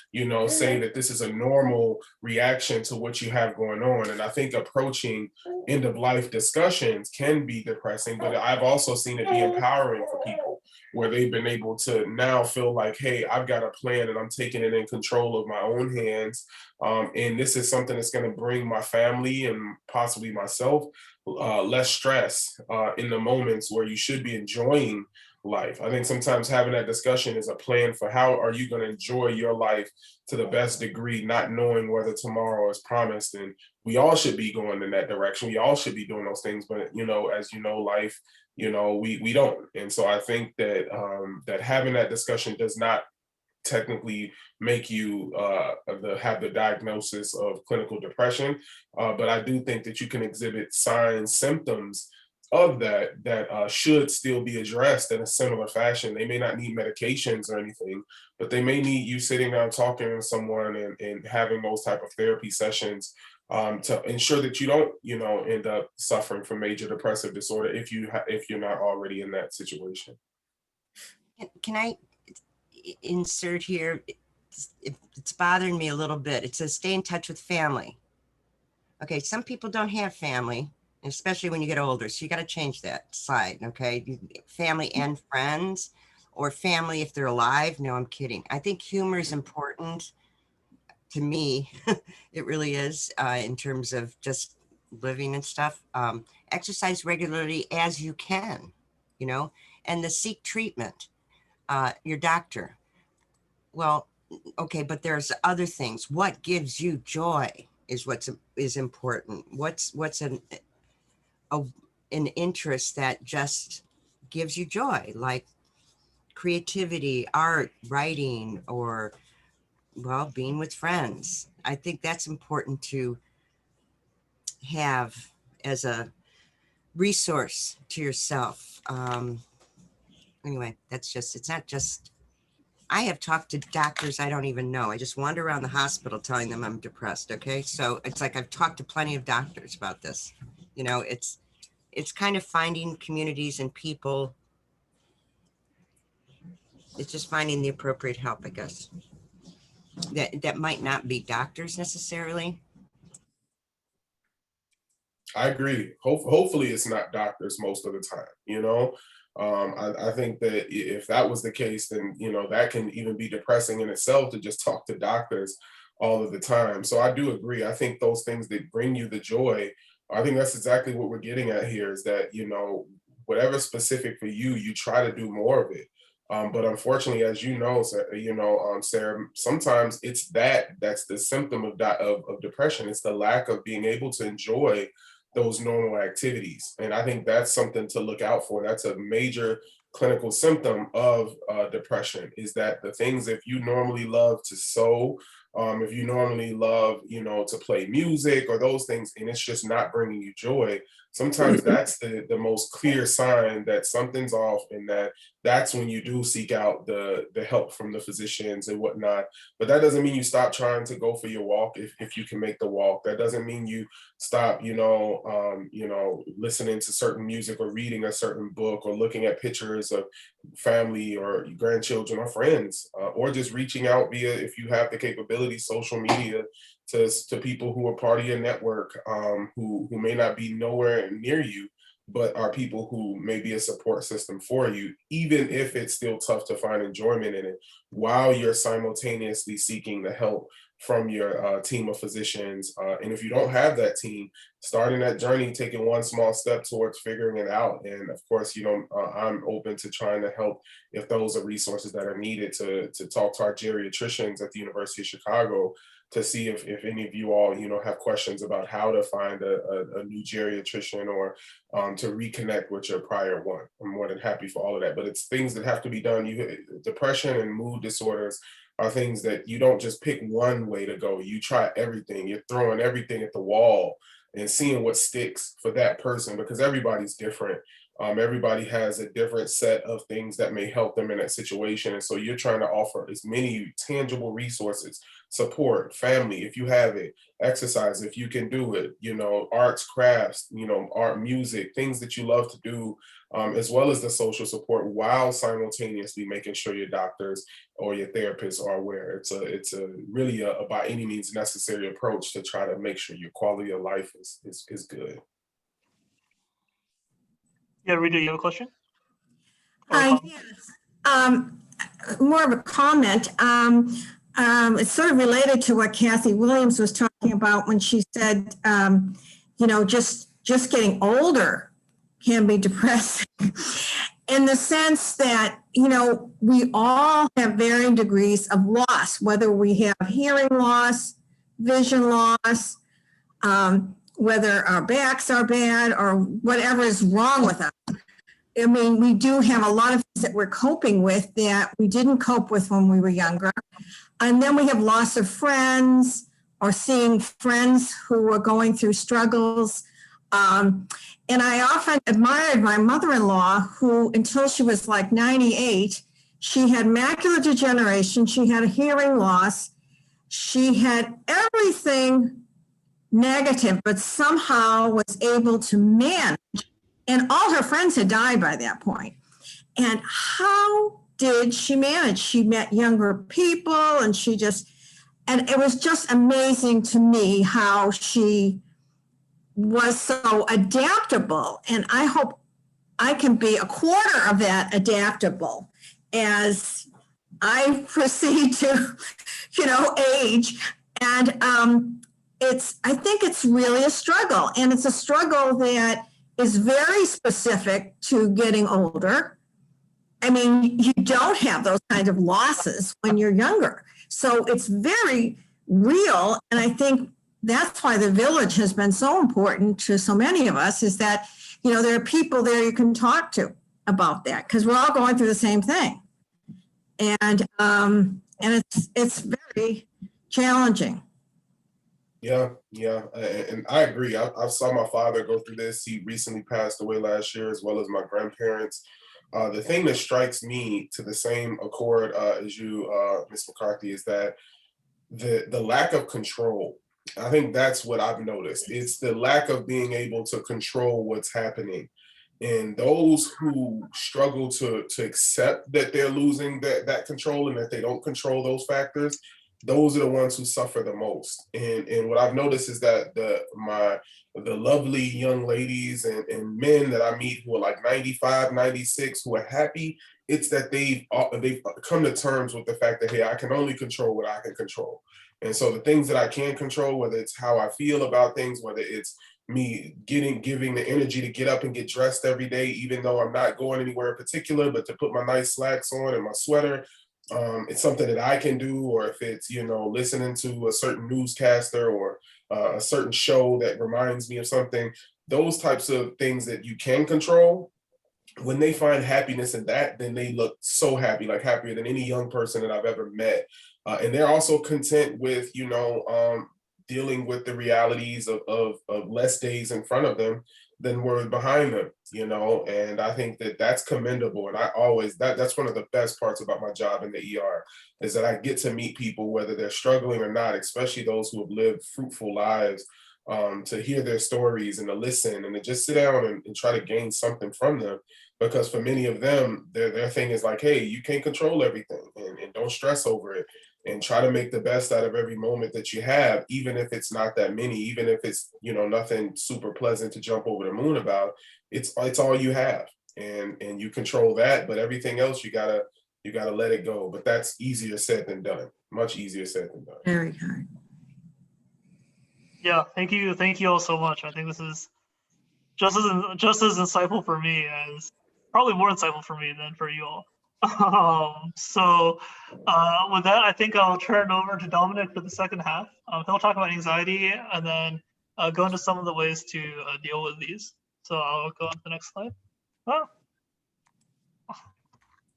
say that this is a normal reaction to what you have going on. And I think approaching end of life discussions can be depressing, but I've also seen it be empowering for people, where they've been able to now feel like, hey, I've got a plan and I'm taking it in control of my own hands. And this is something that's going to bring my family and possibly myself less stress in the moments where you should be enjoying life. I think sometimes having that discussion is a plan for how are you going to enjoy your life to the best degree, not knowing whether tomorrow is promised. And we all should be going in that direction. We all should be doing those things. But, as life, we don't. And so I think that that having that discussion does not technically make you have the diagnosis of clinical depression. But I do think that you can exhibit signs, symptoms of that should still be addressed in a similar fashion. They may not need medications or anything, but they may need you sitting down talking to someone and having those type of therapy sessions to ensure that you don't, end up suffering from major depressive disorder if you're not already in that situation. Can I insert here? It's bothering me a little bit. It says stay in touch with family. Okay, some people don't have family, especially when you get older. So you got to change that slide, okay? Family and friends, or family if they're alive. No, I'm kidding. I think humor is important to me. It really is in terms of just living and stuff. Exercise regularly as you can, and the seek treatment, your doctor. Well, okay, but there's other things. What gives you joy is important. What's an interest that just gives you joy, like creativity, art, writing, or being with friends. I think that's important to have as a resource to yourself. Anyway, it's not just, I have talked to doctors I don't even know. I just wander around the hospital telling them I'm depressed. Okay. So it's like I've talked to plenty of doctors about this. It's kind of finding communities and people. It's just finding the appropriate help, I guess. That might not be doctors necessarily. I agree. Hopefully it's not doctors most of the time, I think that if that was the case, then, that can even be depressing in itself to just talk to doctors all of the time. So I do agree. I think those things that bring you the joy, I think that's exactly what we're getting at here is that, whatever's specific for you, you try to do more of it. But unfortunately, as Sarah, sometimes it's that's the symptom of depression. It's the lack of being able to enjoy those normal activities. And I think that's something to look out for. That's a major clinical symptom of depression, is that the things, if you normally love to sew, if you normally love, to play music or those things, and it's just not bringing you joy, sometimes that's the most clear sign that something's off, and that's when you do seek out the help from the physicians and whatnot. But that doesn't mean you stop trying to go for your walk if you can make the walk. That doesn't mean you stop, listening to certain music or reading a certain book or looking at pictures of family or grandchildren or friends, or just reaching out via, if you have the capability, social media to people who are part of your network, who may not be nowhere near you, but are people who may be a support system for you, even if it's still tough to find enjoyment in it, while you're simultaneously seeking the help from your team of physicians. And if you don't have that team, starting that journey, taking one small step towards figuring it out. And of course, I'm open to trying to help if those are resources that are needed, to talk to our geriatricians at the University of Chicago to see if any of you all, have questions about how to find a new geriatrician or to reconnect with your prior one. I'm more than happy for all of that, but it's things that have to be done. Depression and mood disorders are things that you don't just pick one way to go. You try everything. You're throwing everything at the wall and seeing what sticks for that person, because everybody's different. Everybody has a different set of things that may help them in that situation. And so you're trying to offer as many tangible resources, support, family, if you have it, exercise, if you can do it, arts, crafts, art, music, things that you love to do, as well as the social support, while simultaneously making sure your doctors or your therapists are aware. It's a really a by any means necessary approach to try to make sure your quality of life is good. Yeah, Rita, you have a question? Yes. More of a comment. It's sort of related to what Kathy Williams was talking about when she said, just getting older can be depressing, in the sense that, we all have varying degrees of loss, whether we have hearing loss, vision loss, whether our backs are bad or whatever is wrong with us. I mean, we do have a lot of things that we're coping with that we didn't cope with when we were younger. And then we have loss of friends or seeing friends who are going through struggles. And I often admired my mother-in-law, who until she was like 98, she had macular degeneration, she had a hearing loss, she had everything negative, but somehow was able to manage. And all her friends had died by that point. And how did she manage? She met younger people and and it was just amazing to me how she was so adaptable. And I hope I can be a quarter of that adaptable as I proceed to, age. And I think it's really a struggle. And it's a struggle that is very specific to getting older. I mean, you don't have those kinds of losses when you're younger. So it's very real. And I think that's why the village has been so important to so many of us, is that, there are people there you can talk to about that, because we're all going through the same thing. And it's very challenging. Yeah, and I agree. I saw my father go through this. He recently passed away last year, as well as my grandparents. The thing that strikes me to the same accord as you, Ms. McCarthy, is that the lack of control. I think that's what I've noticed. It's the lack of being able to control what's happening. And those who struggle to accept that they're losing that control and that they don't control those factors, those are the ones who suffer the most. And what I've noticed is that the lovely young ladies and men that I meet who are like 95, 96, who are happy, it's that they've come to terms with the fact that, hey, I can only control what I can control. And so the things that I can control, whether it's how I feel about things, whether it's me giving the energy to get up and get dressed every day, even though I'm not going anywhere in particular, but to put my nice slacks on and my sweater, it's something that I can do. Or if it's, listening to a certain newscaster or a certain show that reminds me of something, those types of things that you can control, when they find happiness in that, then they look so happy, like happier than any young person that I've ever met. And they're also content with, dealing with the realities of less days in front of them than were behind them, and I think that that's commendable. And that's one of the best parts about my job in the ER, is that I get to meet people, whether they're struggling or not, especially those who have lived fruitful lives, to hear their stories and to listen and to just sit down and try to gain something from them. Because for many of them, their thing is like, hey, you can't control everything, and don't stress over it, and try to make the best out of every moment that you have, even if it's not that many, even if it's, nothing super pleasant to jump over the moon about. It's all you have, and you control that, but everything else you gotta let it go. But that's easier said than done. Much easier said than done. Very hard. Yeah, thank you all so much. I think this is just as insightful for me, as probably more insightful for me than for you all. So with that, I think I'll turn it over to Dominic for the second half. He'll talk about anxiety and then go into some of the ways to deal with these. So I'll go on to the next slide. Oh.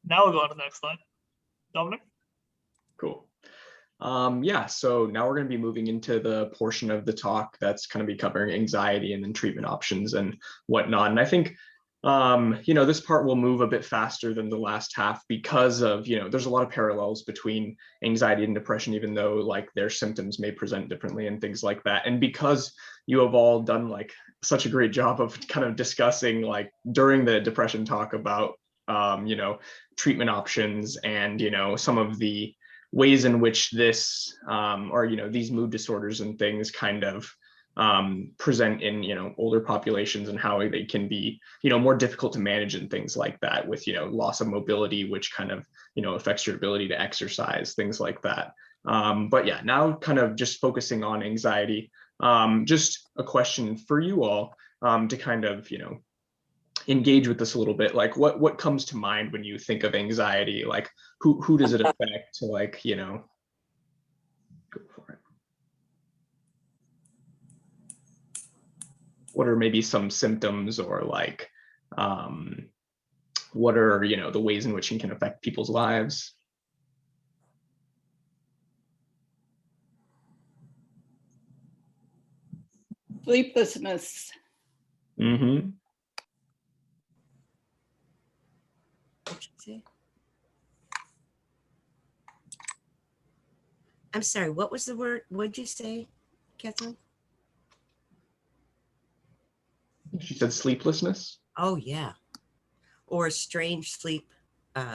Now we'll go on to the next slide. Dominic? Cool. Yeah, so now we're going to be moving into the portion of the talk that's going to be covering anxiety and then treatment options and whatnot. And I think this part will move a bit faster than the last half because of, there's a lot of parallels between anxiety and depression, even though like their symptoms may present differently and things like that. And because you have all done like such a great job of kind of discussing like during the depression talk about, treatment options and, some of the ways in which this or, these mood disorders and things kind of present in older populations and how they can be more difficult to manage and things like that, with loss of mobility, which kind of affects your ability to exercise, things like that. But yeah, now kind of just focusing on anxiety, just a question for you all to kind of engage with this a little bit. Like what comes to mind when you think of anxiety? Like who does it affect? Like go for it. What are maybe some symptoms, or like what are the ways in which it can affect people's lives? Sleeplessness, Mm-hmm. What'd you say? I'm sorry, what was the word? What'd you say, Catherine? She said sleeplessness. Oh, yeah. Or a strange sleep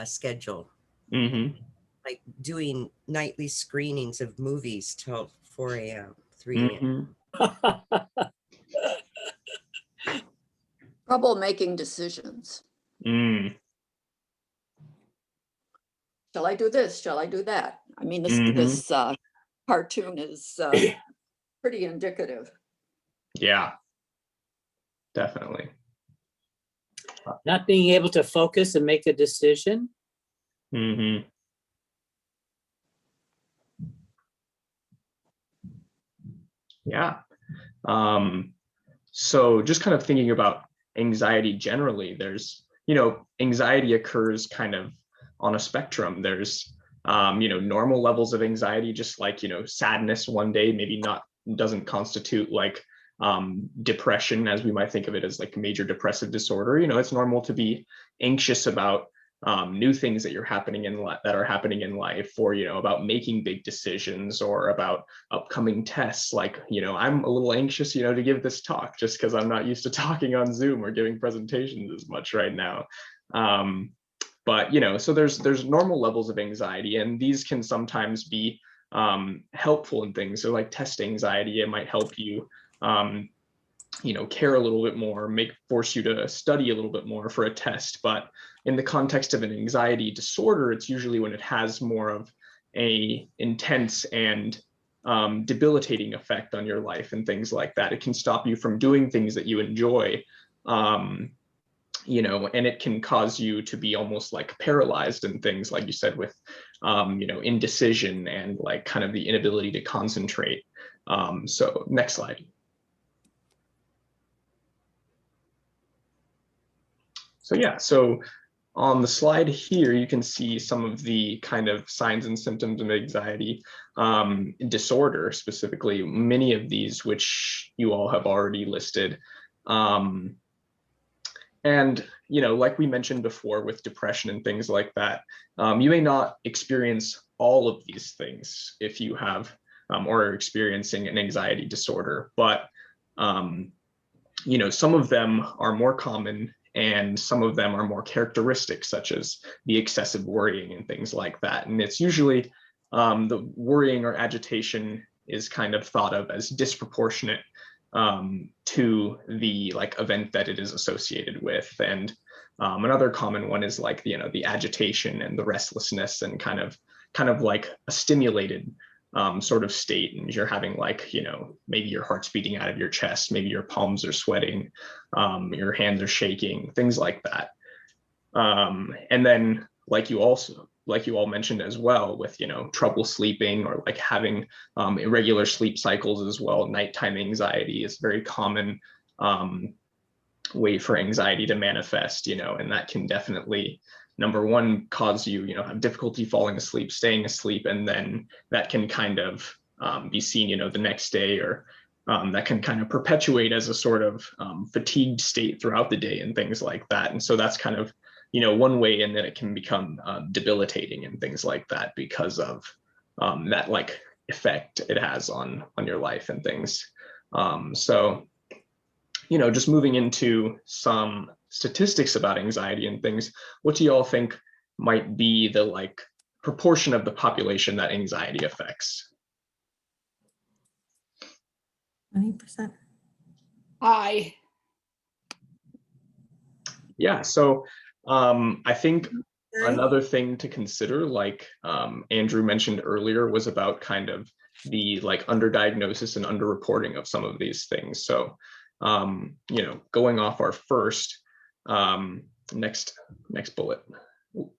schedule, Mm-hmm. like doing nightly screenings of movies till 4 a.m., 3 a.m. Mm-hmm. Trouble making decisions. Mm. Shall I do this? Shall I do that? I mean, Mhm. this cartoon is pretty indicative. Yeah, definitely. Not being able to focus and make a decision. Mm-hmm. Yeah. So just kind of thinking about anxiety generally, there's, anxiety occurs kind of on a spectrum. There's, normal levels of anxiety, just like, sadness one day maybe not doesn't constitute like depression as we might think of it as like major depressive disorder. It's normal to be anxious about new things that are happening in life, or about making big decisions, or about upcoming tests. Like, I'm a little anxious, to give this talk just because I'm not used to talking on Zoom or giving presentations as much right now. But so there's normal levels of anxiety, and these can sometimes be helpful in things. So like test anxiety, it might help you care a little bit more, force you to study a little bit more for a test. But in the context of an anxiety disorder, it's usually when it has more of a intense and debilitating effect on your life and things like that. It can stop you from doing things that you enjoy, and it can cause you to be almost like paralyzed and things, like you said, with indecision and like kind of the inability to concentrate. So next slide. So yeah, so on the slide here, you can see some of the kind of signs and symptoms of anxiety disorder, specifically, many of these which you all have already listed. And, like we mentioned before with depression and things like that, you may not experience all of these things if you have or are experiencing an anxiety disorder, but, some of them are more common and some of them are more characteristic, such as the excessive worrying and things like that. And it's usually the worrying or agitation is kind of thought of as disproportionate to the like event that it is associated with. And another common one is like, the agitation and the restlessness and kind of like a stimulated sort of state, and you're having like, maybe your heart's beating out of your chest, maybe your palms are sweating, your hands are shaking, things like that. And then like you all mentioned as well, with trouble sleeping, or like having irregular sleep cycles as well. Nighttime anxiety is a very common way for anxiety to manifest, and that can definitely, number one, cause you, have difficulty falling asleep, staying asleep, and then that can kind of be seen, the next day, or that can kind of perpetuate as a sort of fatigued state throughout the day and things like that. And so that's kind of, one way, and then it can become debilitating and things like that because of that like effect it has on your life and things. So, just moving into some statistics about anxiety and things, what do you all think might be the like proportion of the population that anxiety affects? 20%. Aye. Yeah, so I think another thing to consider, like Andrew mentioned earlier, was about kind of the like underdiagnosis and underreporting of some of these things. So, going off our first next bullet. Ooh,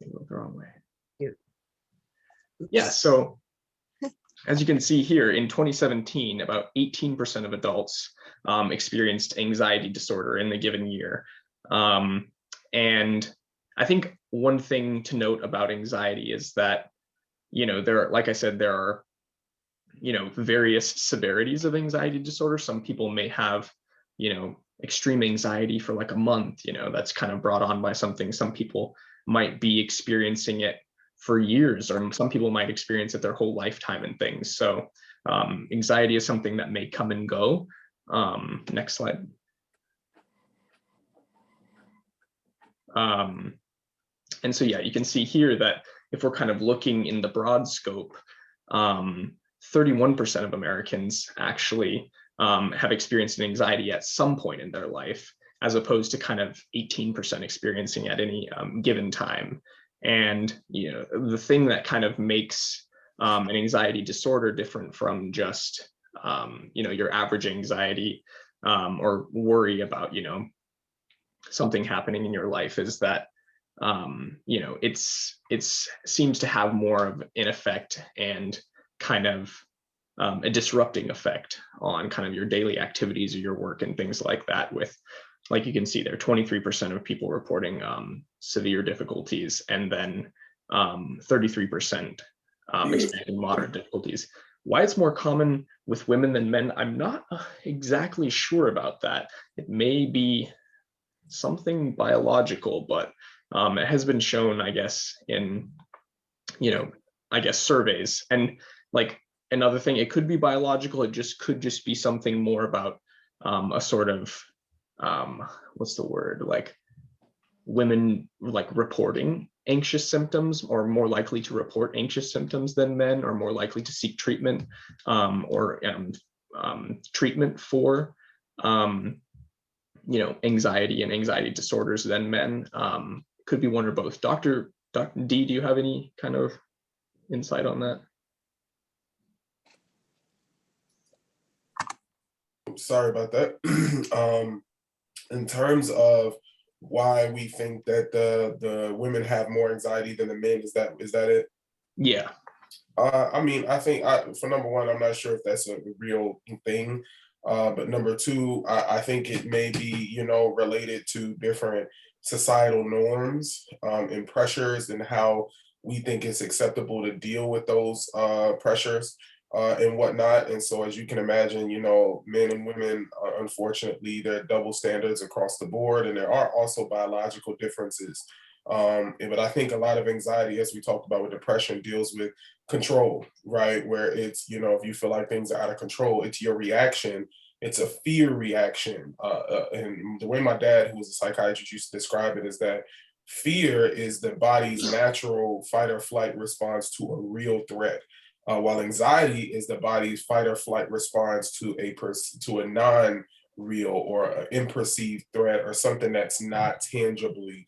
I went the wrong way. Yeah, so as you can see here, in 2017, about 18% of adults experienced anxiety disorder in the given year. And I think one thing to note about anxiety is that, like I said, there are, various severities of anxiety disorder. Some people may have, extreme anxiety for like a month, that's kind of brought on by something. Some people might be experiencing it for years, or some people might experience it their whole lifetime and things. So anxiety is something that may come and go. Next slide. And so, yeah, you can see here that if we're kind of looking in the broad scope, 31% of Americans actually have experienced an anxiety at some point in their life, as opposed to kind of 18% experiencing at any given time. And the thing that kind of makes an anxiety disorder different from just your average anxiety or worry about something happening in your life is that it's seems to have more of an effect and kind of a disrupting effect on kind of your daily activities or your work and things like that. With, like you can see there, 23% of people reporting severe difficulties, and then 33% experiencing moderate difficulties. Why it's more common with women than men, I'm not exactly sure about that. It may be something biological, but it has been shown, I guess, in surveys. And like another thing, it could be biological. It could just be something more about a sort of what's the word, like women like reporting anxious symptoms, or more likely to report anxious symptoms than men, or more likely to seek treatment or treatment for anxiety and anxiety disorders than men. Could be one or both. Dr. D, do you have any kind of insight on that? Sorry about that. In terms of why we think that the women have more anxiety than the men, is that it? Yeah. I think for number one, I'm not sure if that's a real thing. But number two, I think it may be, related to different societal norms and pressures, and how we think it's acceptable to deal with those pressures and whatnot. And so, as you can imagine, men and women, unfortunately, there are double standards across the board, and there are also biological differences. But I think a lot of anxiety, as we talked about with depression, deals with control, right? Where it's, if you feel like things are out of control, it's your reaction. It's a fear reaction. And the way my dad, who was a psychiatrist, used to describe it is that fear is the body's natural fight or flight response to a real threat. While anxiety is the body's fight or flight response to a non-real or an imperceived threat, or something that's not tangibly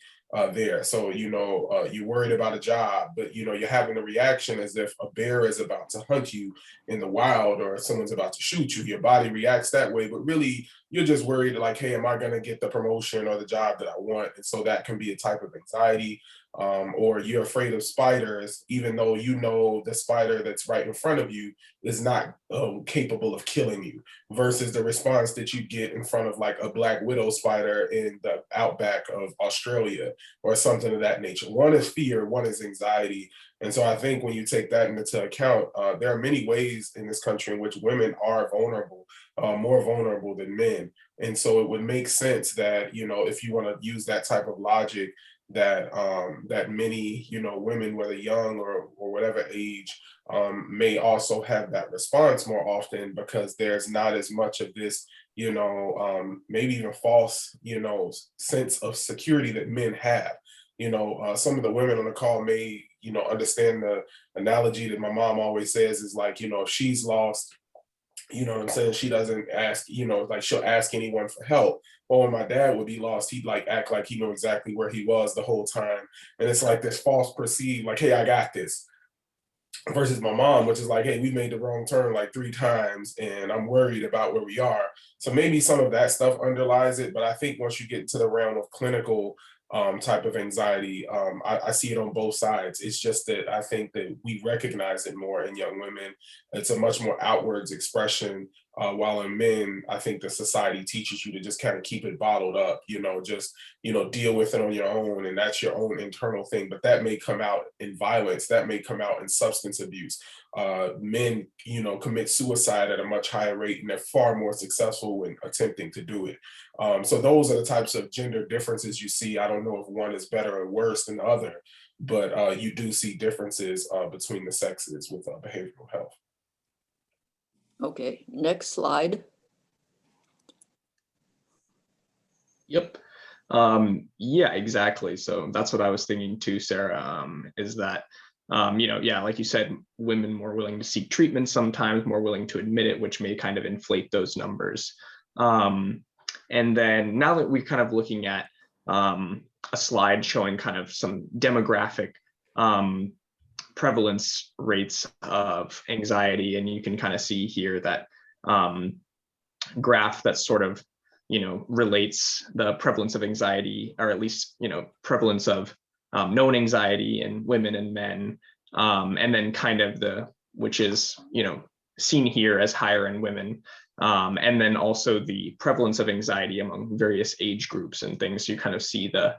there. So, you're worried about a job, but, you're having a reaction as if a bear is about to hunt you in the wild, or someone's about to shoot you. Your body reacts that way, but really you're just worried like, hey, am I going to get the promotion or the job that I want? And so that can be a type of anxiety. Or you're afraid of spiders, even though the spider that's right in front of you is not capable of killing you, versus the response that you get in front of like a black widow spider in the outback of Australia, or something of that nature. One is fear, one is anxiety. And so I think when you take that into account, there are many ways in this country in which women are vulnerable, more vulnerable than men. And so it would make sense that, if you want to use that type of logic, that many women, whether young or whatever age, may also have that response more often, because there's not as much of this maybe even false sense of security that men have. Some of the women on the call may understand the analogy that my mom always says is like, if she's lost, what I'm saying, she doesn't ask, like she'll ask anyone for help. But when my dad would be lost, he'd like act like he knew exactly where he was the whole time. And it's like this false perceived, like, hey, I got this. Versus my mom, which is like, hey, we made the wrong turn like 3 times and I'm worried about where we are. So maybe some of that stuff underlies it. But I think once you get into the realm of clinical type of anxiety, I see it on both sides. It's just that I think that we recognize it more in young women. It's a much more outwards expression While in men, I think the society teaches you to just kind of keep it bottled up, just, deal with it on your own, and that's your own internal thing. But that may come out in violence, that may come out in substance abuse. Men, commit suicide at a much higher rate, and they're far more successful when attempting to do it. So those are the types of gender differences you see. I don't know if one is better or worse than the other, but you do see differences between the sexes with behavioral health. Okay, next slide. Yep. Yeah, exactly. So that's what I was thinking too, Sarah, is that, yeah, like you said, women more willing to seek treatment, sometimes more willing to admit it, which may kind of inflate those numbers. And then now that we're kind of looking at a slide showing kind of some demographic prevalence rates of anxiety, and you can kind of see here that graph that sort of relates the prevalence of anxiety, or at least prevalence of known anxiety in women and men, and then kind of which is seen here as higher in women, and then also the prevalence of anxiety among various age groups and things. You kind of see the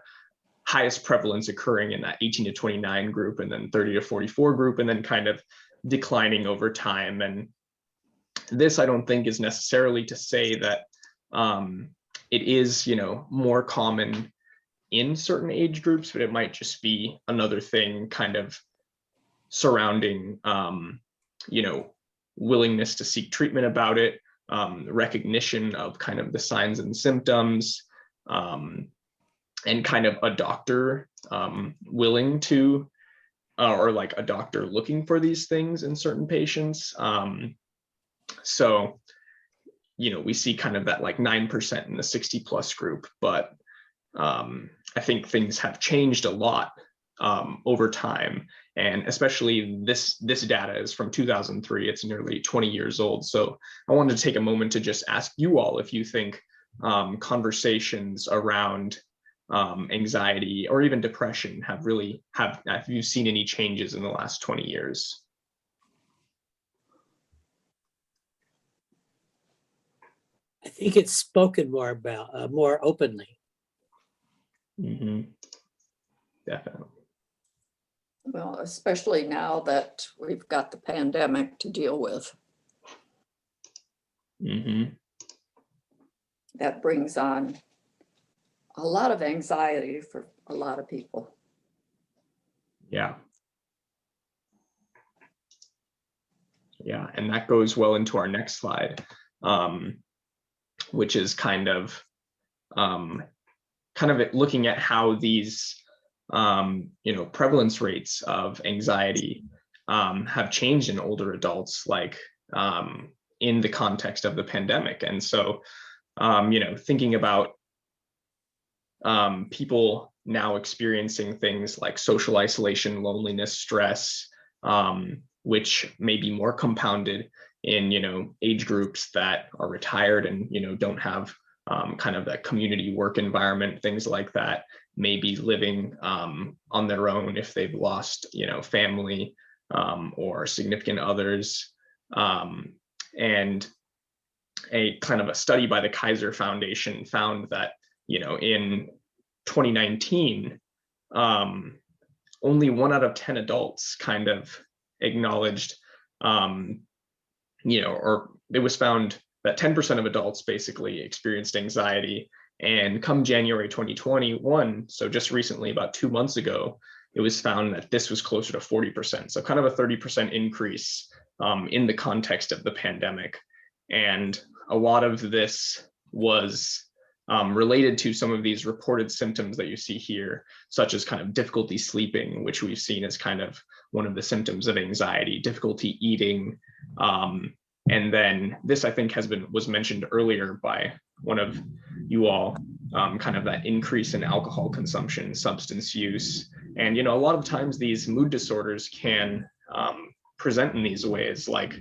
highest prevalence occurring in that 18 to 29 group, and then 30 to 44 group, and then kind of declining over time. And this, I don't think, is necessarily to say that it is, more common in certain age groups, but it might just be another thing kind of surrounding, willingness to seek treatment about it, recognition of kind of the signs and symptoms, and kind of a doctor willing to, or like a doctor looking for these things in certain patients. So, we see kind of that like 9% in the 60 plus group, but I think things have changed a lot over time. And especially this data is from 2003, it's nearly 20 years old. So I wanted to take a moment to just ask you all if you think conversations around anxiety or even depression have you seen any changes in the last 20 years? I think it's spoken more about, more openly. Mm-hmm. Definitely. Well, especially now that we've got the pandemic to deal with. Mm-hmm. That brings on a lot of anxiety for a lot of people. Yeah. Yeah, and that goes well into our next slide, which is kind of looking at how these prevalence rates of anxiety have changed in older adults, like in the context of the pandemic. And so, thinking about people now experiencing things like social isolation, loneliness, stress, which may be more compounded in age groups that are retired and don't have kind of that community work environment, things like that, may be living on their own if they've lost family or significant others. And a kind of a study by the Kaiser Foundation found that in 2019 only 1 out of 10 adults kind of acknowledged, or it was found that 10% of adults basically experienced anxiety. And come January 2021, so just recently, about 2 months ago, it was found that this was closer to 40%. So kind of a 30% increase in the context of the pandemic. And a lot of this was related to some of these reported symptoms that you see here, such as kind of difficulty sleeping, which we've seen as kind of one of the symptoms of anxiety, difficulty eating. And then this, I think, was mentioned earlier by one of you all, kind of that increase in alcohol consumption, substance use. And, a lot of times these mood disorders can present in these ways, like,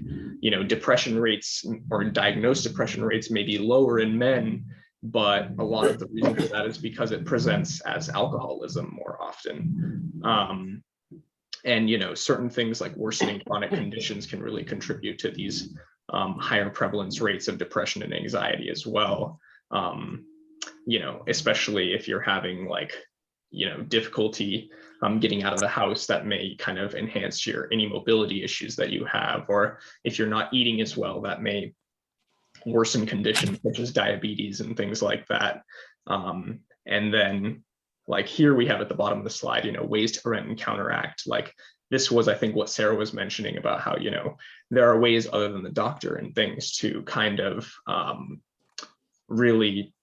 depression rates or diagnosed depression rates may be lower in men, but a lot of the reason for that is because it presents as alcoholism more often. And, certain things like worsening chronic conditions can really contribute to these higher prevalence rates of depression and anxiety as well. You know, especially if you're having like, you know, difficulty getting out of the house, that may kind of enhance any mobility issues that you have, or if you're not eating as well, that may worsen conditions such as diabetes and things like that. And then like here we have at the bottom of the slide, you know, ways to prevent and counteract. Like this was, I think, what Sarah was mentioning about how, you know, there are ways other than the doctor and things to kind of really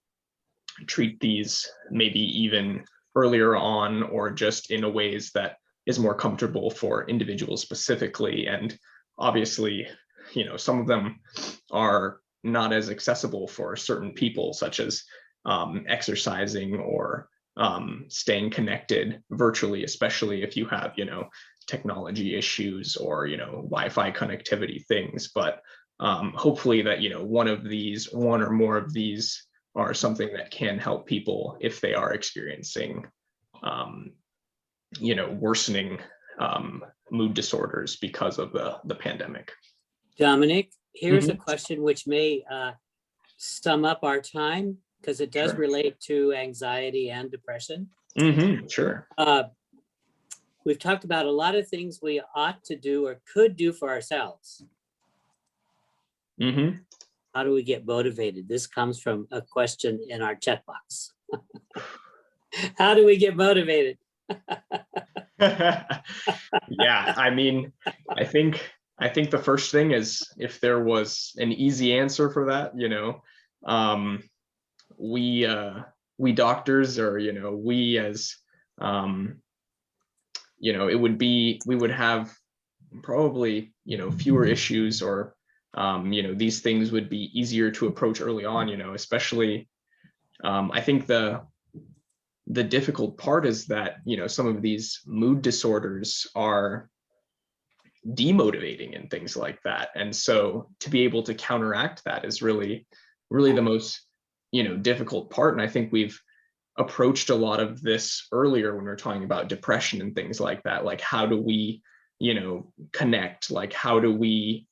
treat these maybe even earlier on, or just in a ways that is more comfortable for individuals specifically. And obviously, you know, some of them are not as accessible for certain people, such as exercising or staying connected virtually, especially if you have, you know, technology issues or, you know, Wi-Fi connectivity things. But hopefully that, you know, one or more of these are something that can help people if they are experiencing, you know, worsening mood disorders because of the pandemic. Dominic, here's a question which may sum up our time, because it does relate to anxiety and depression. Sure. We've talked about a lot of things we ought to do or could do for ourselves. How do we get motivated? This comes from a question in our chat box. How do we get motivated? Yeah, I mean, I think the first thing is, if there was an easy answer for that, you know, we doctors, or, you know, we as, you know, we would have probably, you know, fewer issues, or, you know, these things would be easier to approach early on, you know, especially, I think the difficult part is that, you know, some of these mood disorders are demotivating and things like that. And so to be able to counteract that is really, really the most, you know, difficult part. And I think we've approached a lot of this earlier when we we're talking about depression and things like that. Like, how do we, you know, connect? Like, how do we,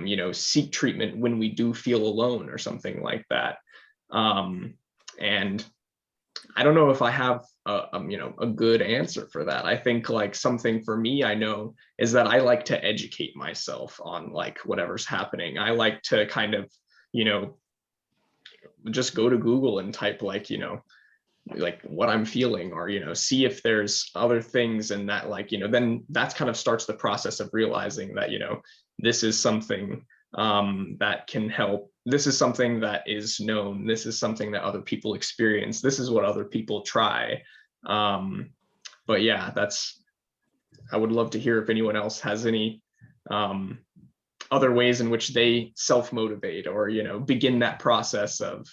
you know, seek treatment when we do feel alone or something like that? And I don't know if I have you know, a good answer for that. I think like something for me, I know, is that I like to educate myself on like whatever's happening. I like to kind of, you know, just go to Google and type like, you know, like what I'm feeling, or, you know, see if there's other things, and that, like, you know, then that's kind of starts the process of realizing that, you know, this is something that can help. This is something that is known. This is something that other people experience. This is what other people try. But yeah, I would love to hear if anyone else has any other ways in which they self-motivate, or, you know, begin that process of.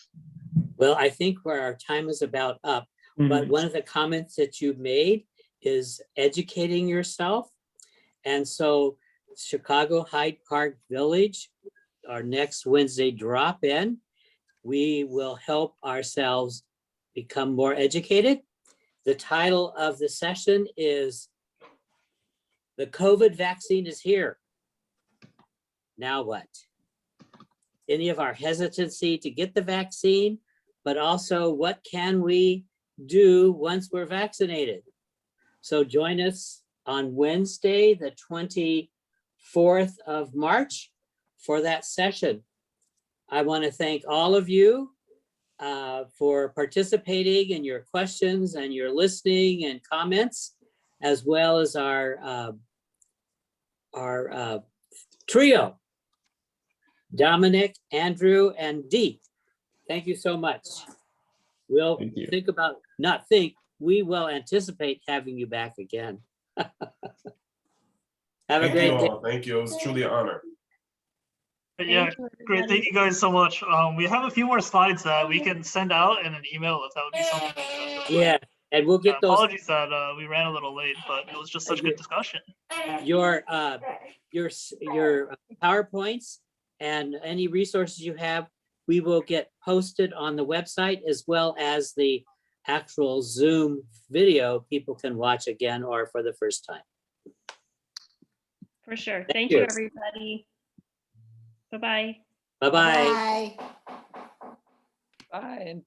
Well, I think where our time is about up, but one of the comments that you made is educating yourself. And so Chicago Hyde Park Village, our next Wednesday drop-in, we will help ourselves become more educated. The title of the session is "The COVID Vaccine is Here. Now what?" Any of our hesitancy to get the vaccine, but also what can we do once we're vaccinated? So join us on Wednesday, the 24th of March for that session. I want to thank all of you for participating and your questions and your listening and comments, as well as our trio, Dominic, Andrew, and Dee. Thank you so much. We'll we will anticipate having you back again. Have a great day. Thank you. It was truly an honor. Yeah, great. Thank you guys so much. We have a few more slides that we can send out in an email if that would be something. Yeah, and we'll get those. Apologies that we ran a little late, but it was just such good discussion. Your PowerPoints and any resources you have, we will get posted on the website, as well as the actual Zoom video people can watch again or for the first time. For sure. Thank you, everybody. Bye-bye. Bye-bye. Bye. Bye.